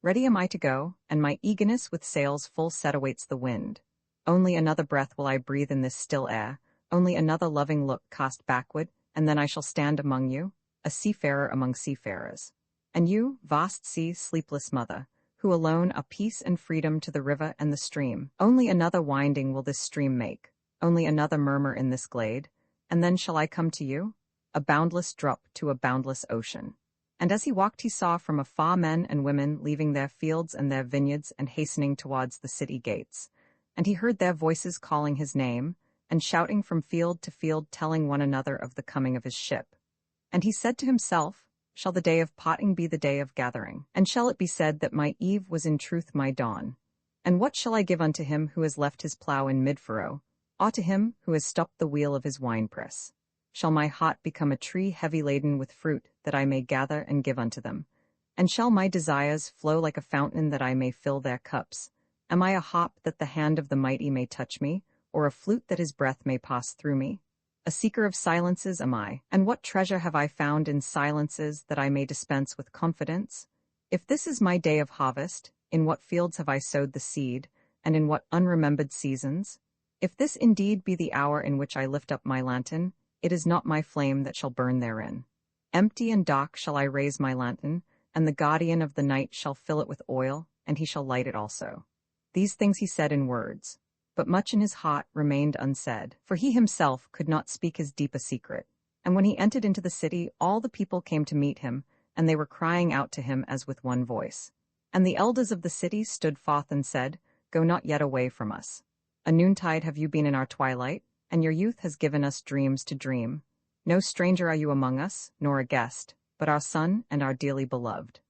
Ready am I to go, and my eagerness with sails full set awaits the wind. Only another breath will I breathe in this still air, only another loving look cast backward, and then I shall stand among you, a seafarer among seafarers. And you, vast sea, sleepless mother, who alone are peace and freedom to the river and the stream, only another winding will this stream make, only another murmur in this glade, and then shall I come to you, a boundless drop to a boundless ocean. And as he walked he saw from afar men and women leaving their fields and their vineyards and hastening towards the city gates. And he heard their voices calling his name, and shouting from field to field telling one another of the coming of his ship. And he said to himself, Shall the day of parting be the day of gathering? And shall it be said that my eve was in truth my dawn? And what shall I give unto him who has left his plough in mid-furrow, or to him who has stopped the wheel of his winepress? Shall my heart become a tree heavy laden with fruit, that I may gather and give unto them? And shall my desires flow like a fountain that I may fill their cups? Am I a hop that the hand of the mighty may touch me, or a flute that his breath may pass through me? A seeker of silences am I, and what treasure have I found in silences that I may dispense with confidence? If this is my day of harvest, in what fields have I sowed the seed, and in what unremembered seasons? If this indeed be the hour in which I lift up my lantern, it is not my flame that shall burn therein. Empty and dark shall I raise my lantern, and the guardian of the night shall fill it with oil, and he shall light it also. These things he said in words, but much in his heart remained unsaid, for he himself could not speak his deep a secret. And when he entered into the city, all the people came to meet him, and they were crying out to him as with one voice. And the elders of the city stood forth and said, Go not yet away from us. A noontide have you been in our twilight, and your youth has given us dreams to dream. No stranger are you among us, nor a guest, but our son and our dearly beloved.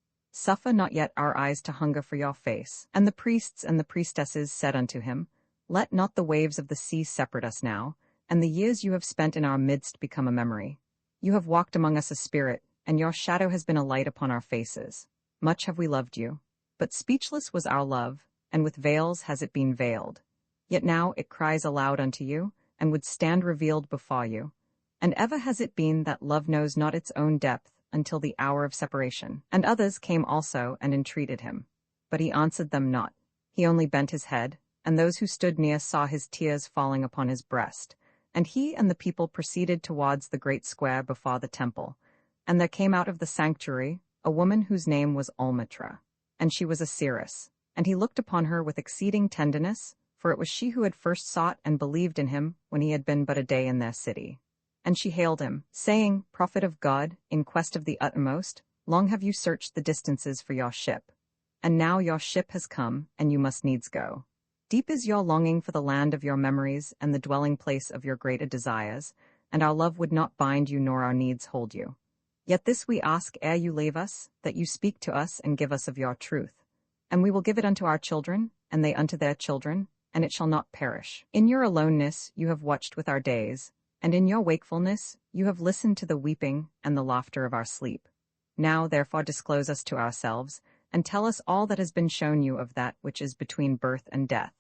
Suffer not yet our eyes to hunger for your face. And the priests and the priestesses said unto him, Let not the waves of the sea separate us now, and the years you have spent in our midst become a memory. You have walked among us a spirit, and your shadow has been a light upon our faces. Much have we loved you. But speechless was our love, and with veils has it been veiled. Yet now it cries aloud unto you, and would stand revealed before you. And ever has it been that love knows not its own depth, until the hour of separation. And others came also and entreated him. But he answered them not. He only bent his head, and those who stood near saw his tears falling upon his breast. And he and the people proceeded towards the great square before the temple. And there came out of the sanctuary a woman whose name was Almitra, and she was a seeress. And he looked upon her with exceeding tenderness, for it was she who had first sought and believed in him when he had been but a day in their city. And she hailed him, saying, Prophet of God, in quest of the uttermost, Long have you searched the distances for your ship. And now your ship has come, and you must needs go. Deep is your longing for the land of your memories and the dwelling place of your greater desires, and our love would not bind you nor our needs hold you. Yet this we ask ere you leave us, that you speak to us and give us of your truth. And we will give it unto our children, and they unto their children, and it shall not perish. In your aloneness you have watched with our days, and in your wakefulness you have listened to the weeping and the laughter of our sleep. Now therefore disclose us to ourselves, and tell us all that has been shown you of that which is between birth and death.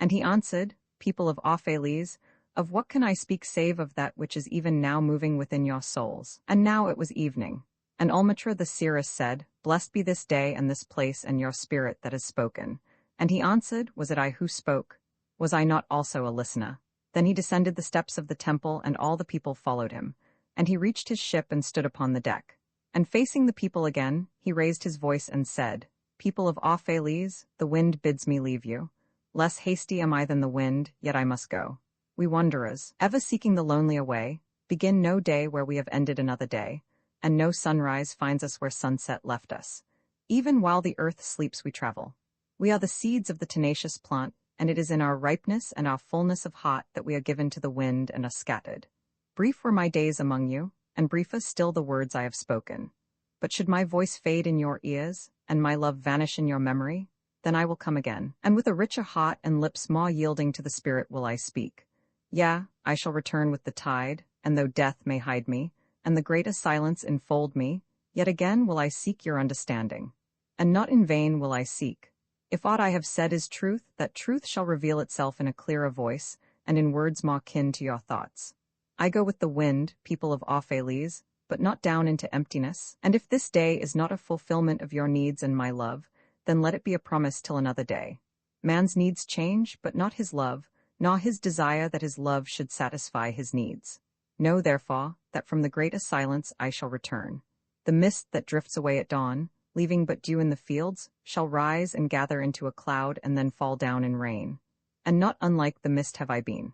And he answered, People of Opheles, of what can I speak save of that which is even now moving within your souls? And now it was evening. And Almitra the seeress said, Blessed be this day and this place and your spirit that has spoken. And he answered, Was it I who spoke? Was I not also a listener? Then he descended the steps of the temple, and all the people followed him. And he reached his ship and stood upon the deck. And facing the people again, he raised his voice and said, People of Opheles, the wind bids me leave you. Less hasty am I than the wind, yet I must go. We wanderers, ever seeking the lonely away, begin no day where we have ended another day, and no sunrise finds us where sunset left us. Even while the earth sleeps we travel. We are the seeds of the tenacious plant, and it is in our ripeness and our fullness of heart that we are given to the wind and are scattered. Brief were my days among you, and briefer still the words I have spoken. But should my voice fade in your ears, and my love vanish in your memory, then I will come again, and with a richer heart and lips more yielding to the Spirit will I speak. Yea, I shall return with the tide, and though death may hide me, and the greater silence enfold me, yet again will I seek your understanding. And not in vain will I seek. If aught I have said is truth, that truth shall reveal itself in a clearer voice, and in words more kin to your thoughts. I go with the wind, people of Opheles, but not down into emptiness, and if this day is not a fulfillment of your needs and my love, then let it be a promise till another day. Man's needs change, but not his love, nor his desire that his love should satisfy his needs. Know, therefore, that from the greater silence I shall return. The mist that drifts away at dawn, leaving but dew in the fields, shall rise and gather into a cloud and then fall down in rain. And not unlike the mist have I been.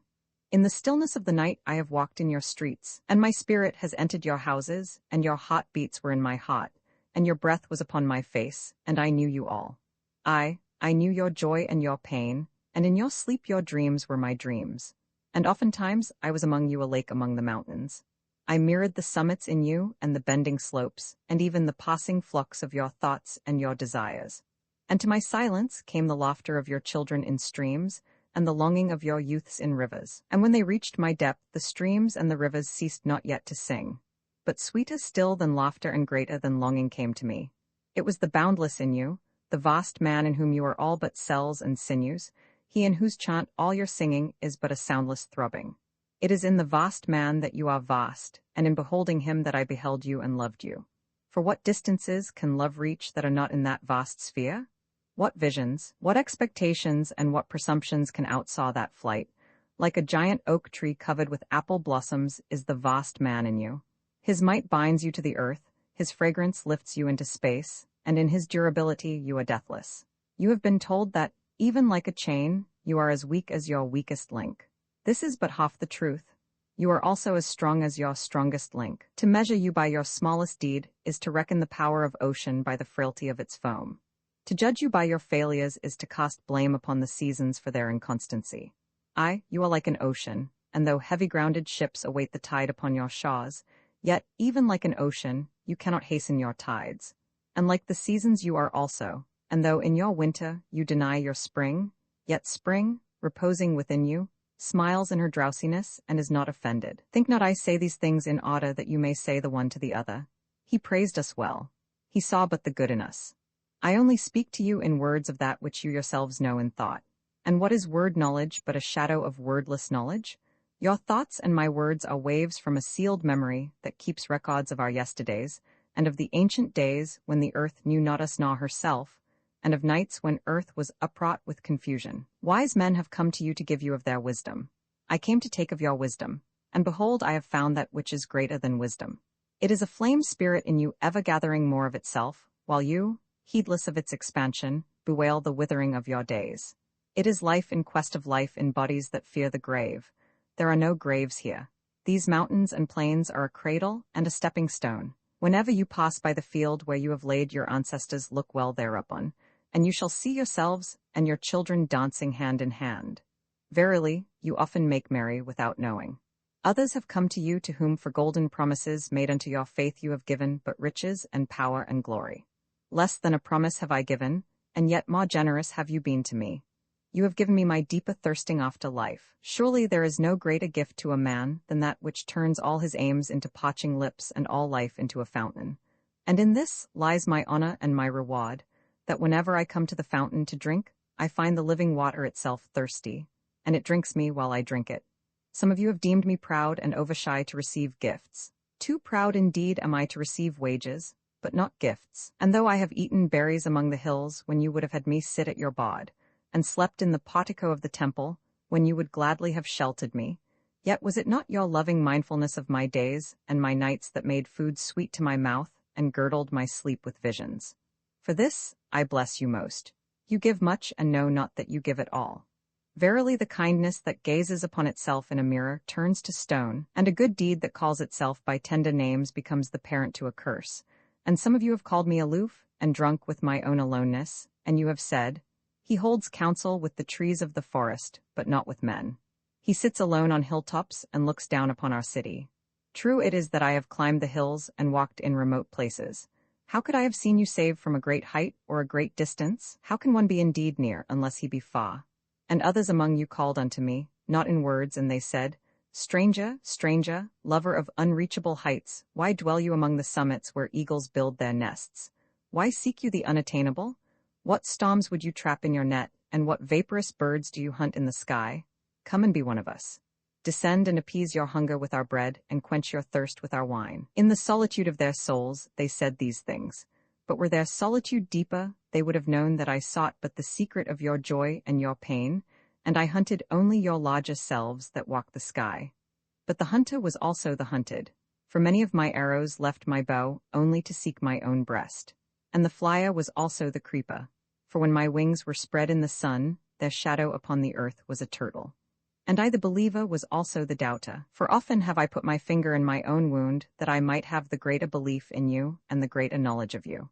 In the stillness of the night I have walked in your streets, and my spirit has entered your houses, and your heart beats were in my heart, and your breath was upon my face, and I knew you all. I knew your joy and your pain, and in your sleep your dreams were my dreams. And oftentimes I was among you awake among the mountains. I mirrored the summits in you and the bending slopes, and even the passing flux of your thoughts and your desires. And to my silence came the laughter of your children in streams, and the longing of your youths in rivers. And when they reached my depth, the streams and the rivers ceased not yet to sing. But sweeter still than laughter and greater than longing came to me. It was the boundless in you, the vast man in whom you are all but cells and sinews, he in whose chant all your singing is but a soundless throbbing. It is in the vast man that you are vast, and in beholding him that I beheld you and loved you. For what distances can love reach that are not in that vast sphere? What visions, what expectations, and what presumptions can outsaw that flight? Like a giant oak tree covered with apple blossoms is the vast man in you. His might binds you to the earth, his fragrance lifts you into space, and in his durability you are deathless. You have been told that, even like a chain, you are as weak as your weakest link. This is but half the truth. You are also as strong as your strongest link. To measure you by your smallest deed is to reckon the power of ocean by the frailty of its foam. To judge you by your failures is to cast blame upon the seasons for their inconstancy. You are like an ocean, and though heavy-grounded ships await the tide upon your shores, yet, even like an ocean, you cannot hasten your tides. And like the seasons you are also, and though in your winter you deny your spring, yet spring, reposing within you, smiles in her drowsiness and is not offended. Think not I say these things in order that you may say the one to the other. He praised us well. He saw but the good in us. I only speak to you in words of that which you yourselves know in thought. And what is word knowledge but a shadow of wordless knowledge? Your thoughts and my words are waves from a sealed memory that keeps records of our yesterdays, and of the ancient days when the earth knew not us nor herself, and of nights when earth was upwrought with confusion. Wise men have come to you to give you of their wisdom. I came to take of your wisdom, and behold, I have found that which is greater than wisdom. It is a flame spirit in you ever gathering more of itself, while you, heedless of its expansion, bewail the withering of your days. It is life in quest of life in bodies that fear the grave. There are no graves here. These mountains and plains are a cradle and a stepping stone. Whenever you pass by the field where you have laid your ancestors, look well thereupon, and you shall see yourselves and your children dancing hand in hand. Verily, you often make merry without knowing. Others have come to you to whom for golden promises made unto your faith you have given but riches and power and glory. Less than a promise have I given, and yet more generous have you been to me. You have given me my deeper thirsting after life. Surely there is no greater gift to a man than that which turns all his aims into parching lips and all life into a fountain. And in this lies my honor and my reward, that whenever I come to the fountain to drink, I find the living water itself thirsty, and it drinks me while I drink it. Some of you have deemed me proud and overshy to receive gifts. Too proud indeed am I to receive wages, but not gifts. And though I have eaten berries among the hills when you would have had me sit at your board, and slept in the portico of the temple, when you would gladly have sheltered me, yet was it not your loving mindfulness of my days and my nights that made food sweet to my mouth and girdled my sleep with visions? For this I bless you most. You give much and know not that you give at all. Verily the kindness that gazes upon itself in a mirror turns to stone, and a good deed that calls itself by tender names becomes the parent to a curse. And some of you have called me aloof and drunk with my own aloneness, and you have said, He holds counsel with the trees of the forest, but not with men. He sits alone on hilltops and looks down upon our city. True it is that I have climbed the hills and walked in remote places. How could I have seen you save from a great height or a great distance? How can one be indeed near unless he be far? And others among you called unto me, not in words, and they said, Stranger, stranger, lover of unreachable heights, why dwell you among the summits where eagles build their nests? Why seek you the unattainable? What storms would you trap in your net, and what vaporous birds do you hunt in the sky? Come and be one of us. Descend and appease your hunger with our bread, and quench your thirst with our wine. In the solitude of their souls they said these things. But were their solitude deeper, they would have known that I sought but the secret of your joy and your pain, and I hunted only your larger selves that walk the sky. But the hunter was also the hunted, for many of my arrows left my bow only to seek my own breast. And the flyer was also the creeper, for when my wings were spread in the sun, their shadow upon the earth was a turtle. And I the believer was also the doubter, for often have I put my finger in my own wound, that I might have the greater belief in you and the greater knowledge of you.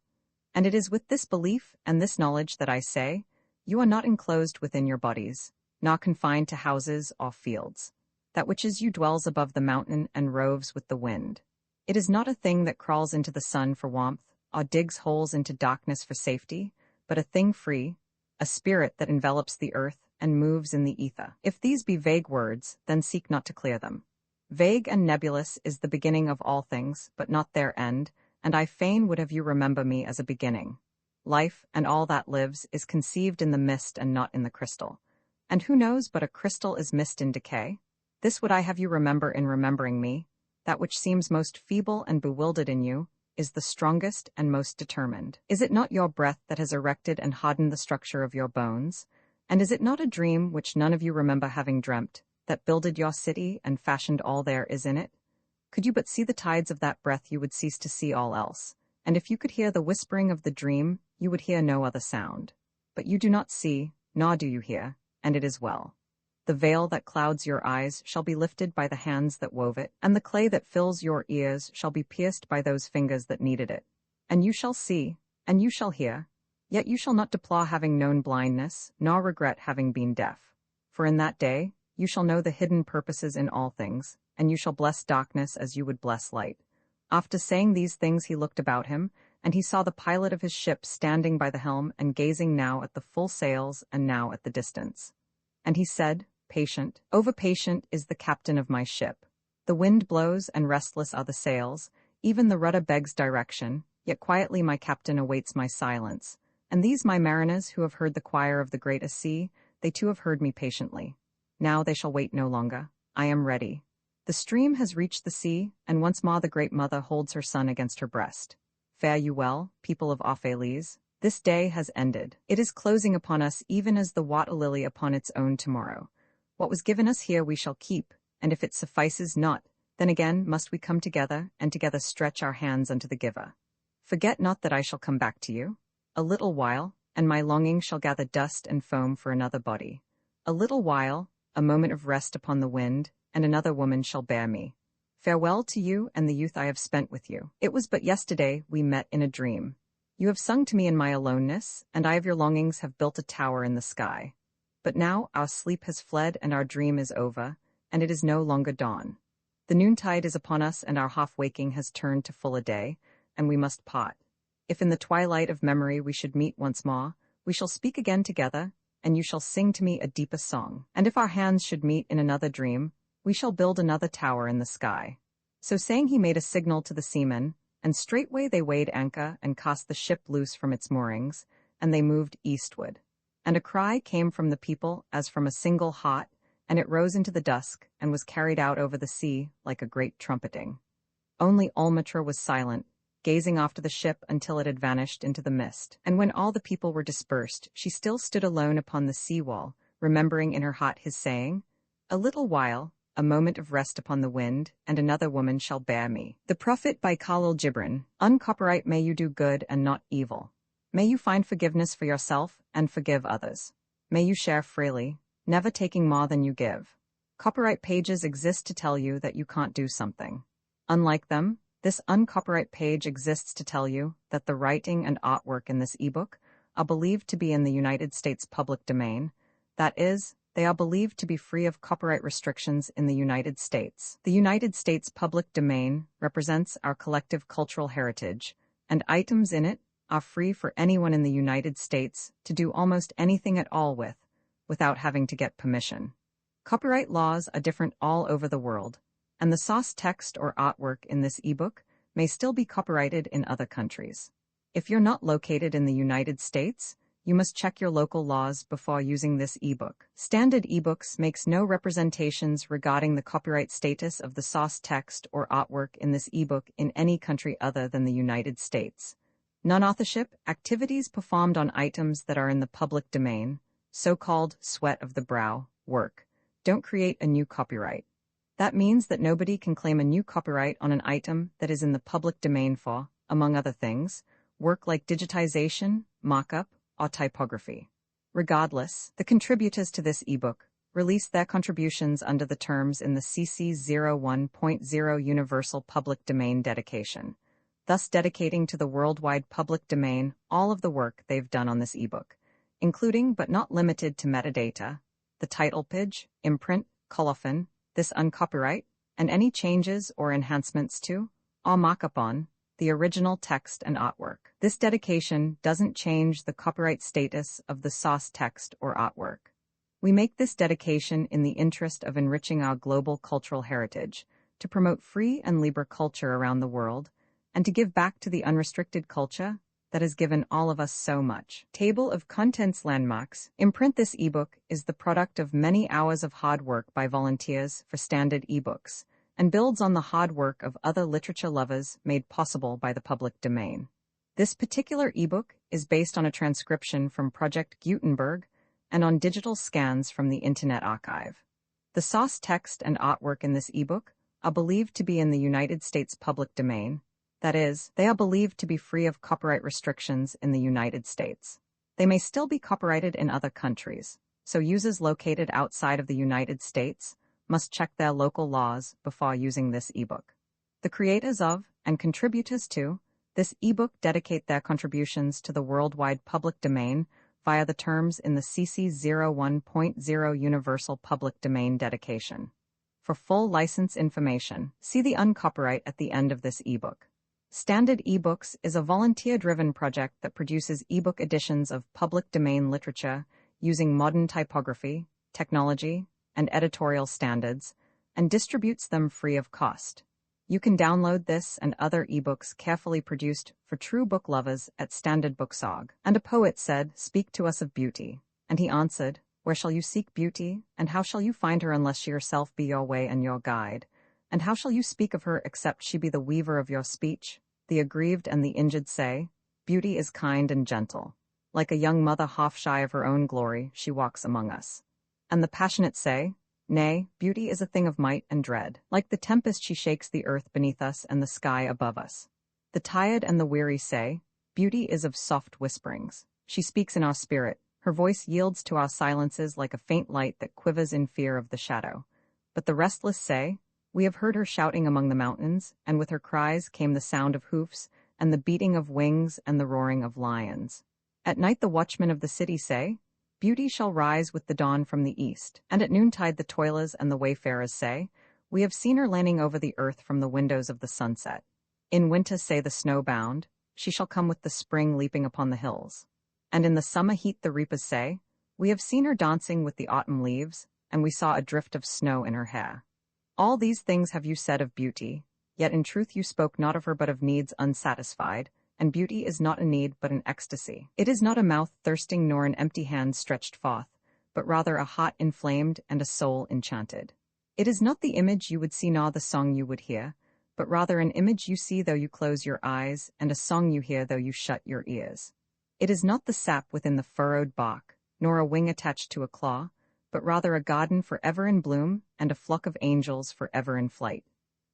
And it is with this belief and this knowledge that I say, you are not enclosed within your bodies, nor confined to houses or fields. That which is you dwells above the mountain and roves with the wind. It is not a thing that crawls into the sun for warmth, or digs holes into darkness for safety, but a thing free, a spirit that envelops the earth and moves in the ether. If these be vague words, then seek not to clear them. Vague and nebulous is the beginning of all things, but not their end, and I fain would have you remember me as a beginning. Life, and all that lives, is conceived in the mist and not in the crystal. And who knows but a crystal is mist in decay? This would I have you remember in remembering me, that which seems most feeble and bewildered in you, is the strongest and most determined. Is it not your breath that has erected and hardened the structure of your bones? And is it not a dream which none of you remember having dreamt, that builded your city and fashioned all there is in it? Could you but see the tides of that breath, you would cease to see all else. And if you could hear the whispering of the dream, you would hear no other sound. But you do not see, nor do you hear, and it is well. The veil that clouds your eyes shall be lifted by the hands that wove it, and the clay that fills your ears shall be pierced by those fingers that kneaded it. And you shall see, and you shall hear, yet you shall not deplore having known blindness, nor regret having been deaf. For in that day you shall know the hidden purposes in all things, and you shall bless darkness as you would bless light. After saying these things he looked about him, and he saw the pilot of his ship standing by the helm and gazing now at the full sails and now at the distance. And he said, Patient, over-patient is the captain of my ship. The wind blows and restless are the sails, even the rudder begs direction, yet quietly my captain awaits my silence. And these my mariners who have heard the choir of the great sea, they too have heard me patiently. Now they shall wait no longer. I am ready. The stream has reached the sea, and once more the great mother holds her son against her breast. Fare you well, people of Opheles. This day has ended. It is closing upon us even as the water lily upon its own tomorrow. What was given us here we shall keep, and if it suffices not, then again must we come together, and together stretch our hands unto the giver. Forget not that I shall come back to you. A little while, and my longing shall gather dust and foam for another body. A little while, a moment of rest upon the wind, and another woman shall bear me. Farewell to you and the youth I have spent with you. It was but yesterday we met in a dream. You have sung to me in my aloneness, and I of your longings have built a tower in the sky. But now our sleep has fled and our dream is over, and it is no longer dawn. The noontide is upon us and our half-waking has turned to full a day, and we must part. If in the twilight of memory we should meet once more, we shall speak again together, and you shall sing to me a deeper song. And if our hands should meet in another dream, we shall build another tower in the sky. So saying he made a signal to the seamen, and straightway they weighed anchor and cast the ship loose from its moorings, and they moved eastward. And a cry came from the people as from a single heart, and it rose into the dusk, and was carried out over the sea like a great trumpeting. Only Almatra was silent, gazing after the ship until it had vanished into the mist. And when all the people were dispersed, she still stood alone upon the sea-wall, remembering in her heart his saying, "A little while, a moment of rest upon the wind, and another woman shall bear me." The Prophet by Khalil Gibran. Uncopyright. May you do good and not evil. May you find forgiveness for yourself and forgive others. May you share freely, never taking more than you give. Copyright pages exist to tell you that you can't do something. Unlike them, this uncopyright page exists to tell you that the writing and artwork in this ebook are believed to be in the United States public domain. That is, they are believed to be free of copyright restrictions in the United States. The United States public domain represents our collective cultural heritage, and items in it are free for anyone in the United States to do almost anything at all with, without having to get permission. Copyright laws are different all over the world, and the source text or artwork in this ebook may still be copyrighted in other countries. If you're not located in the United States, you must check your local laws before using this ebook. Standard ebooks makes no representations regarding the copyright status of the source text or artwork in this ebook in any country other than the United States. Non-authorship activities performed on items that are in the public domain, so-called sweat of the brow, work, don't create a new copyright. That means that nobody can claim a new copyright on an item that is in the public domain for, among other things, work like digitization, mock-up, or typography. Regardless, the contributors to this ebook released their contributions under the terms in the CC 01.0 Universal Public Domain dedication, thus dedicating to the worldwide public domain all of the work they've done on this ebook, including but not limited to metadata, the title page, imprint, colophon, this uncopyright, and any changes or enhancements to, or mock-up on, the original text and artwork. This dedication doesn't change the copyright status of the source text or artwork. We make this dedication in the interest of enriching our global cultural heritage, to promote free and libre culture around the world, and to give back to the unrestricted culture that has given all of us so much. Table of Contents Landmarks. Imprint. This ebook is the product of many hours of hard work by volunteers for standard ebooks, and builds on the hard work of other literature lovers made possible by the public domain. This particular ebook is based on a transcription from Project Gutenberg and on digital scans from the Internet Archive. The source text and artwork in this ebook are believed to be in the United States public domain. That is, they are believed to be free of copyright restrictions in the United States. They may still be copyrighted in other countries, so users located outside of the United States must check their local laws before using this ebook. The creators of, and contributors to, this ebook dedicate their contributions to the worldwide public domain via the terms in the CC 01.0 Universal Public Domain dedication. For full license information, see the uncopyright at the end of this ebook. Standard eBooks is a volunteer-driven project that produces ebook editions of public domain literature using modern typography, technology, and editorial standards, and distributes them free of cost. You can download this and other ebooks carefully produced for true book lovers at standardbooks.org. And a poet said, "Speak to us of beauty." And he answered, "Where shall you seek beauty? And how shall you find her unless she herself be your way and your guide? And how shall you speak of her except she be the weaver of your speech?" The aggrieved and the injured say, "Beauty is kind and gentle. Like a young mother half shy of her own glory, she walks among us." And the passionate say, "Nay, beauty is a thing of might and dread. Like the tempest she shakes the earth beneath us and the sky above us." The tired and the weary say, "Beauty is of soft whisperings. She speaks in our spirit. Her voice yields to our silences like a faint light that quivers in fear of the shadow." But the restless say, We have heard her shouting among the mountains, and with her cries came the sound of hoofs, and the beating of wings, and the roaring of lions. At night the watchmen of the city say, Beauty shall rise with the dawn from the east. And at noontide the toilers and the wayfarers say, We have seen her landing over the earth from the windows of the sunset. In winter say the snow-bound, She shall come with the spring leaping upon the hills. And in the summer heat the reapers say, We have seen her dancing with the autumn leaves, and we saw a drift of snow in her hair. All these things have you said of beauty, yet in truth you spoke not of her but of needs unsatisfied, and beauty is not a need but an ecstasy. It is not a mouth thirsting nor an empty hand stretched forth, but rather a heart inflamed and a soul enchanted. It is not the image you would see nor the song you would hear, but rather an image you see though you close your eyes, and a song you hear though you shut your ears. It is not the sap within the furrowed bark, nor a wing attached to a claw, but rather a garden forever in bloom, and a flock of angels forever in flight.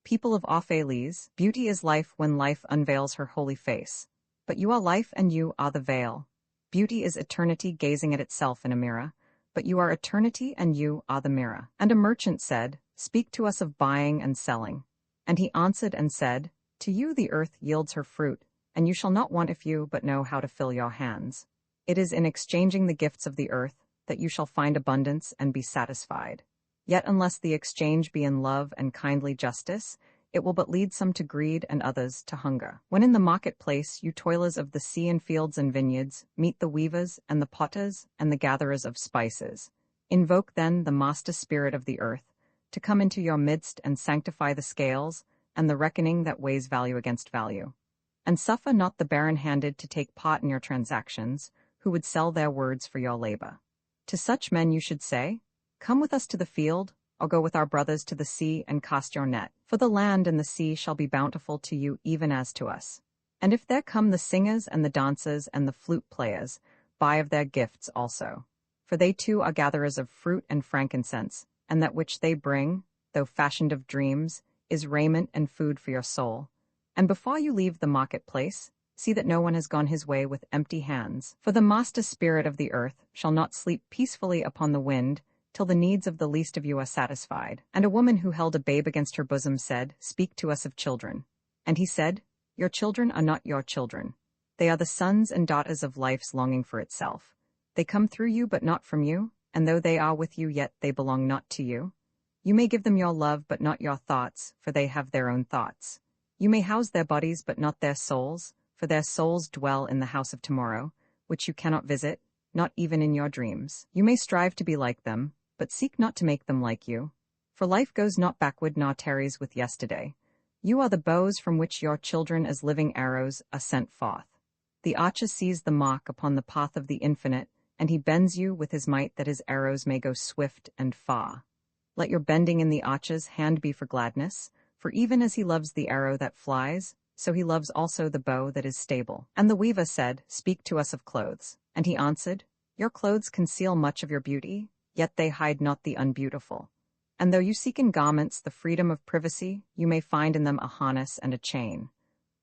People of Opheles, beauty is life when life unveils her holy face. But you are life and you are the veil. Beauty is eternity gazing at itself in a mirror, but you are eternity and you are the mirror. And a merchant said, Speak to us of buying and selling. And he answered and said, To you the earth yields her fruit, and you shall not want if you but know how to fill your hands. It is in exchanging the gifts of the earth that you shall find abundance and be satisfied. Yet unless the exchange be in love and kindly justice, it will but lead some to greed and others to hunger. When in the marketplace you toilers of the sea and fields and vineyards meet the weavers and the potters and the gatherers of spices, invoke then the master spirit of the earth to come into your midst and sanctify the scales and the reckoning that weighs value against value. And suffer not the barren-handed to take part in your transactions, who would sell their words for your labor. To such men you should say, Come with us to the field, or go with our brothers to the sea and cast your net, for the land and the sea shall be bountiful to you even as to us. And if there come the singers and the dancers and the flute players, buy of their gifts also. For they too are gatherers of fruit and frankincense, and that which they bring, though fashioned of dreams, is raiment and food for your soul. And before you leave the marketplace, see that no one has gone his way with empty hands, for the master spirit of the earth shall not sleep peacefully upon the wind, till the needs of the least of you are satisfied. And a woman who held a babe against her bosom said, Speak to us of children. And he said, Your children are not your children. They are the sons and daughters of life's longing for itself. They come through you but not from you, and though they are with you yet they belong not to you. You may give them your love but not your thoughts, for they have their own thoughts. You may house their bodies but not their souls, for their souls dwell in the house of tomorrow, which you cannot visit, not even in your dreams. You may strive to be like them, but seek not to make them like you. For life goes not backward nor tarries with yesterday. You are the bows from which your children as living arrows are sent forth. The archer sees the mark upon the path of the infinite, and he bends you with his might that his arrows may go swift and far. Let your bending in the archer's hand be for gladness, for even as he loves the arrow that flies, so he loves also the bow that is stable. And the weaver said, Speak to us of clothes. And he answered, Your clothes conceal much of your beauty, yet they hide not the unbeautiful. And though you seek in garments the freedom of privacy, you may find in them a harness and a chain.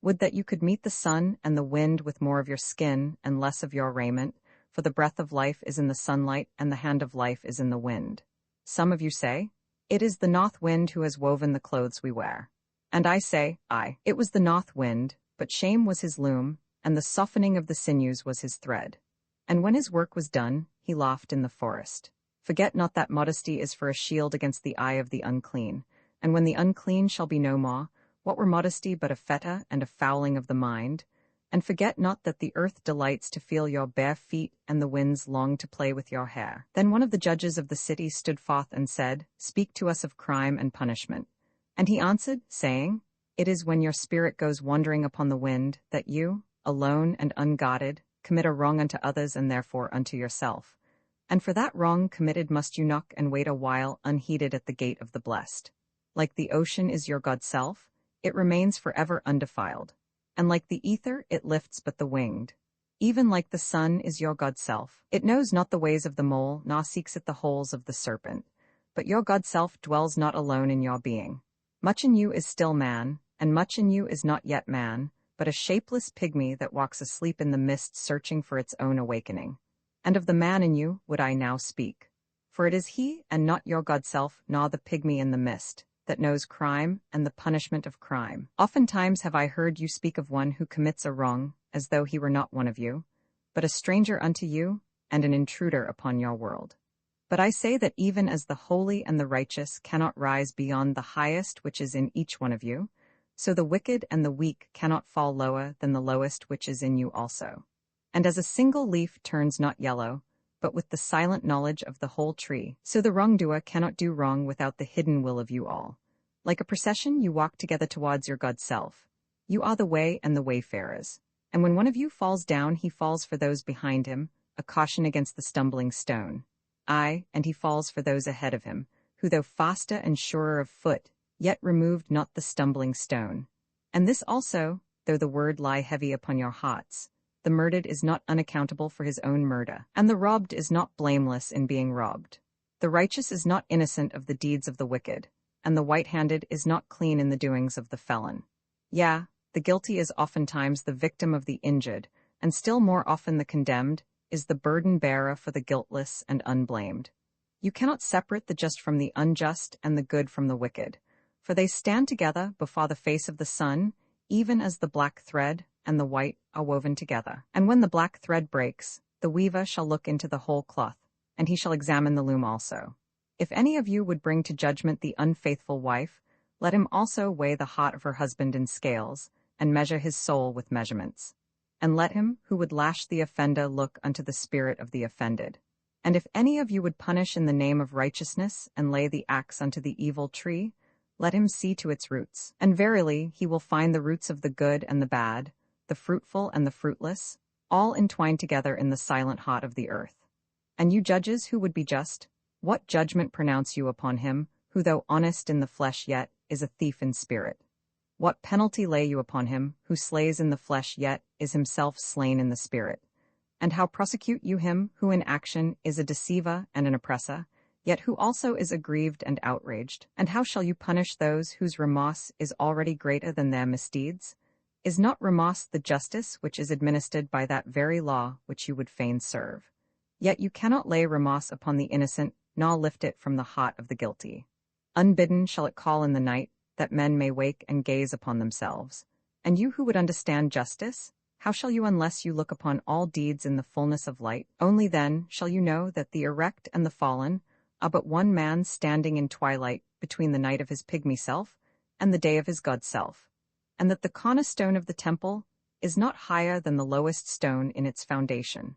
Would that you could meet the sun and the wind with more of your skin and less of your raiment, for the breath of life is in the sunlight and the hand of life is in the wind. Some of you say, It is the north wind who has woven the clothes we wear. And I say, Aye, it was the north wind, but shame was his loom, and the softening of the sinews was his thread. And when his work was done, he laughed in the forest. Forget not that modesty is for a shield against the eye of the unclean, and when the unclean shall be no more, what were modesty but a fetter and a fouling of the mind? And forget not that the earth delights to feel your bare feet, and the winds long to play with your hair. Then one of the judges of the city stood forth and said, Speak to us of crime and punishment. And he answered, saying, It is when your spirit goes wandering upon the wind, that you, alone and unguarded, commit a wrong unto others and therefore unto yourself. And for that wrong committed must you knock and wait a while unheeded at the gate of the blessed. Like the ocean is your God self, it remains forever undefiled. And like the ether it lifts but the winged. Even like the sun is your God self, it knows not the ways of the mole, nor seeks it the holes of the serpent. But your God self dwells not alone in your being. Much in you is still man, and much in you is not yet man, but a shapeless pygmy that walks asleep in the mist searching for its own awakening. And of the man in you would I now speak. For it is he, and not your God self, nor the pygmy in the mist, that knows crime and the punishment of crime. Oftentimes have I heard you speak of one who commits a wrong, as though he were not one of you, but a stranger unto you, and an intruder upon your world. But I say that even as the holy and the righteous cannot rise beyond the highest which is in each one of you, so the wicked and the weak cannot fall lower than the lowest which is in you also. And as a single leaf turns not yellow, but with the silent knowledge of the whole tree, so the wrongdoer cannot do wrong without the hidden will of you all. Like a procession you walk together towards your God self. You are the way and the wayfarers. And when one of you falls down, he falls for those behind him, a caution against the stumbling stone. Aye, and he falls for those ahead of him, who though faster and surer of foot, yet removed not the stumbling stone. And this also, though the word lie heavy upon your hearts, the murdered is not unaccountable for his own murder, and the robbed is not blameless in being robbed. The righteous is not innocent of the deeds of the wicked, and the white-handed is not clean in the doings of the felon. Yea, the guilty is oftentimes the victim of the injured, and still more often the condemned is the burden-bearer for the guiltless and unblamed. You cannot separate the just from the unjust and the good from the wicked, for they stand together before the face of the sun, even as the black thread and the white are woven together. And when the black thread breaks, the weaver shall look into the whole cloth, and he shall examine the loom also. If any of you would bring to judgment the unfaithful wife, let him also weigh the heart of her husband in scales, and measure his soul with measurements. And let him who would lash the offender look unto the spirit of the offended. And if any of you would punish in the name of righteousness, and lay the axe unto the evil tree, let him see to its roots. And verily he will find the roots of the good and the bad, the fruitful and the fruitless, all entwined together in the silent heart of the earth. And you judges who would be just, what judgment pronounce you upon him, who though honest in the flesh yet is a thief in spirit? What penalty lay you upon him, who slays in the flesh yet is himself slain in the spirit? And how prosecute you him, who in action is a deceiver and an oppressor, yet who also is aggrieved and outraged? And how shall you punish those whose remorse is already greater than their misdeeds? Is not remorse the justice which is administered by that very law which you would fain serve? Yet you cannot lay remorse upon the innocent, nor lift it from the heart of the guilty. Unbidden shall it call in the night, that men may wake and gaze upon themselves. And you who would understand justice, how shall you unless you look upon all deeds in the fullness of light? Only then shall you know that the erect and the fallen are but one man standing in twilight between the night of his pygmy self and the day of his God self, and that the cornerstone of the temple is not higher than the lowest stone in its foundation.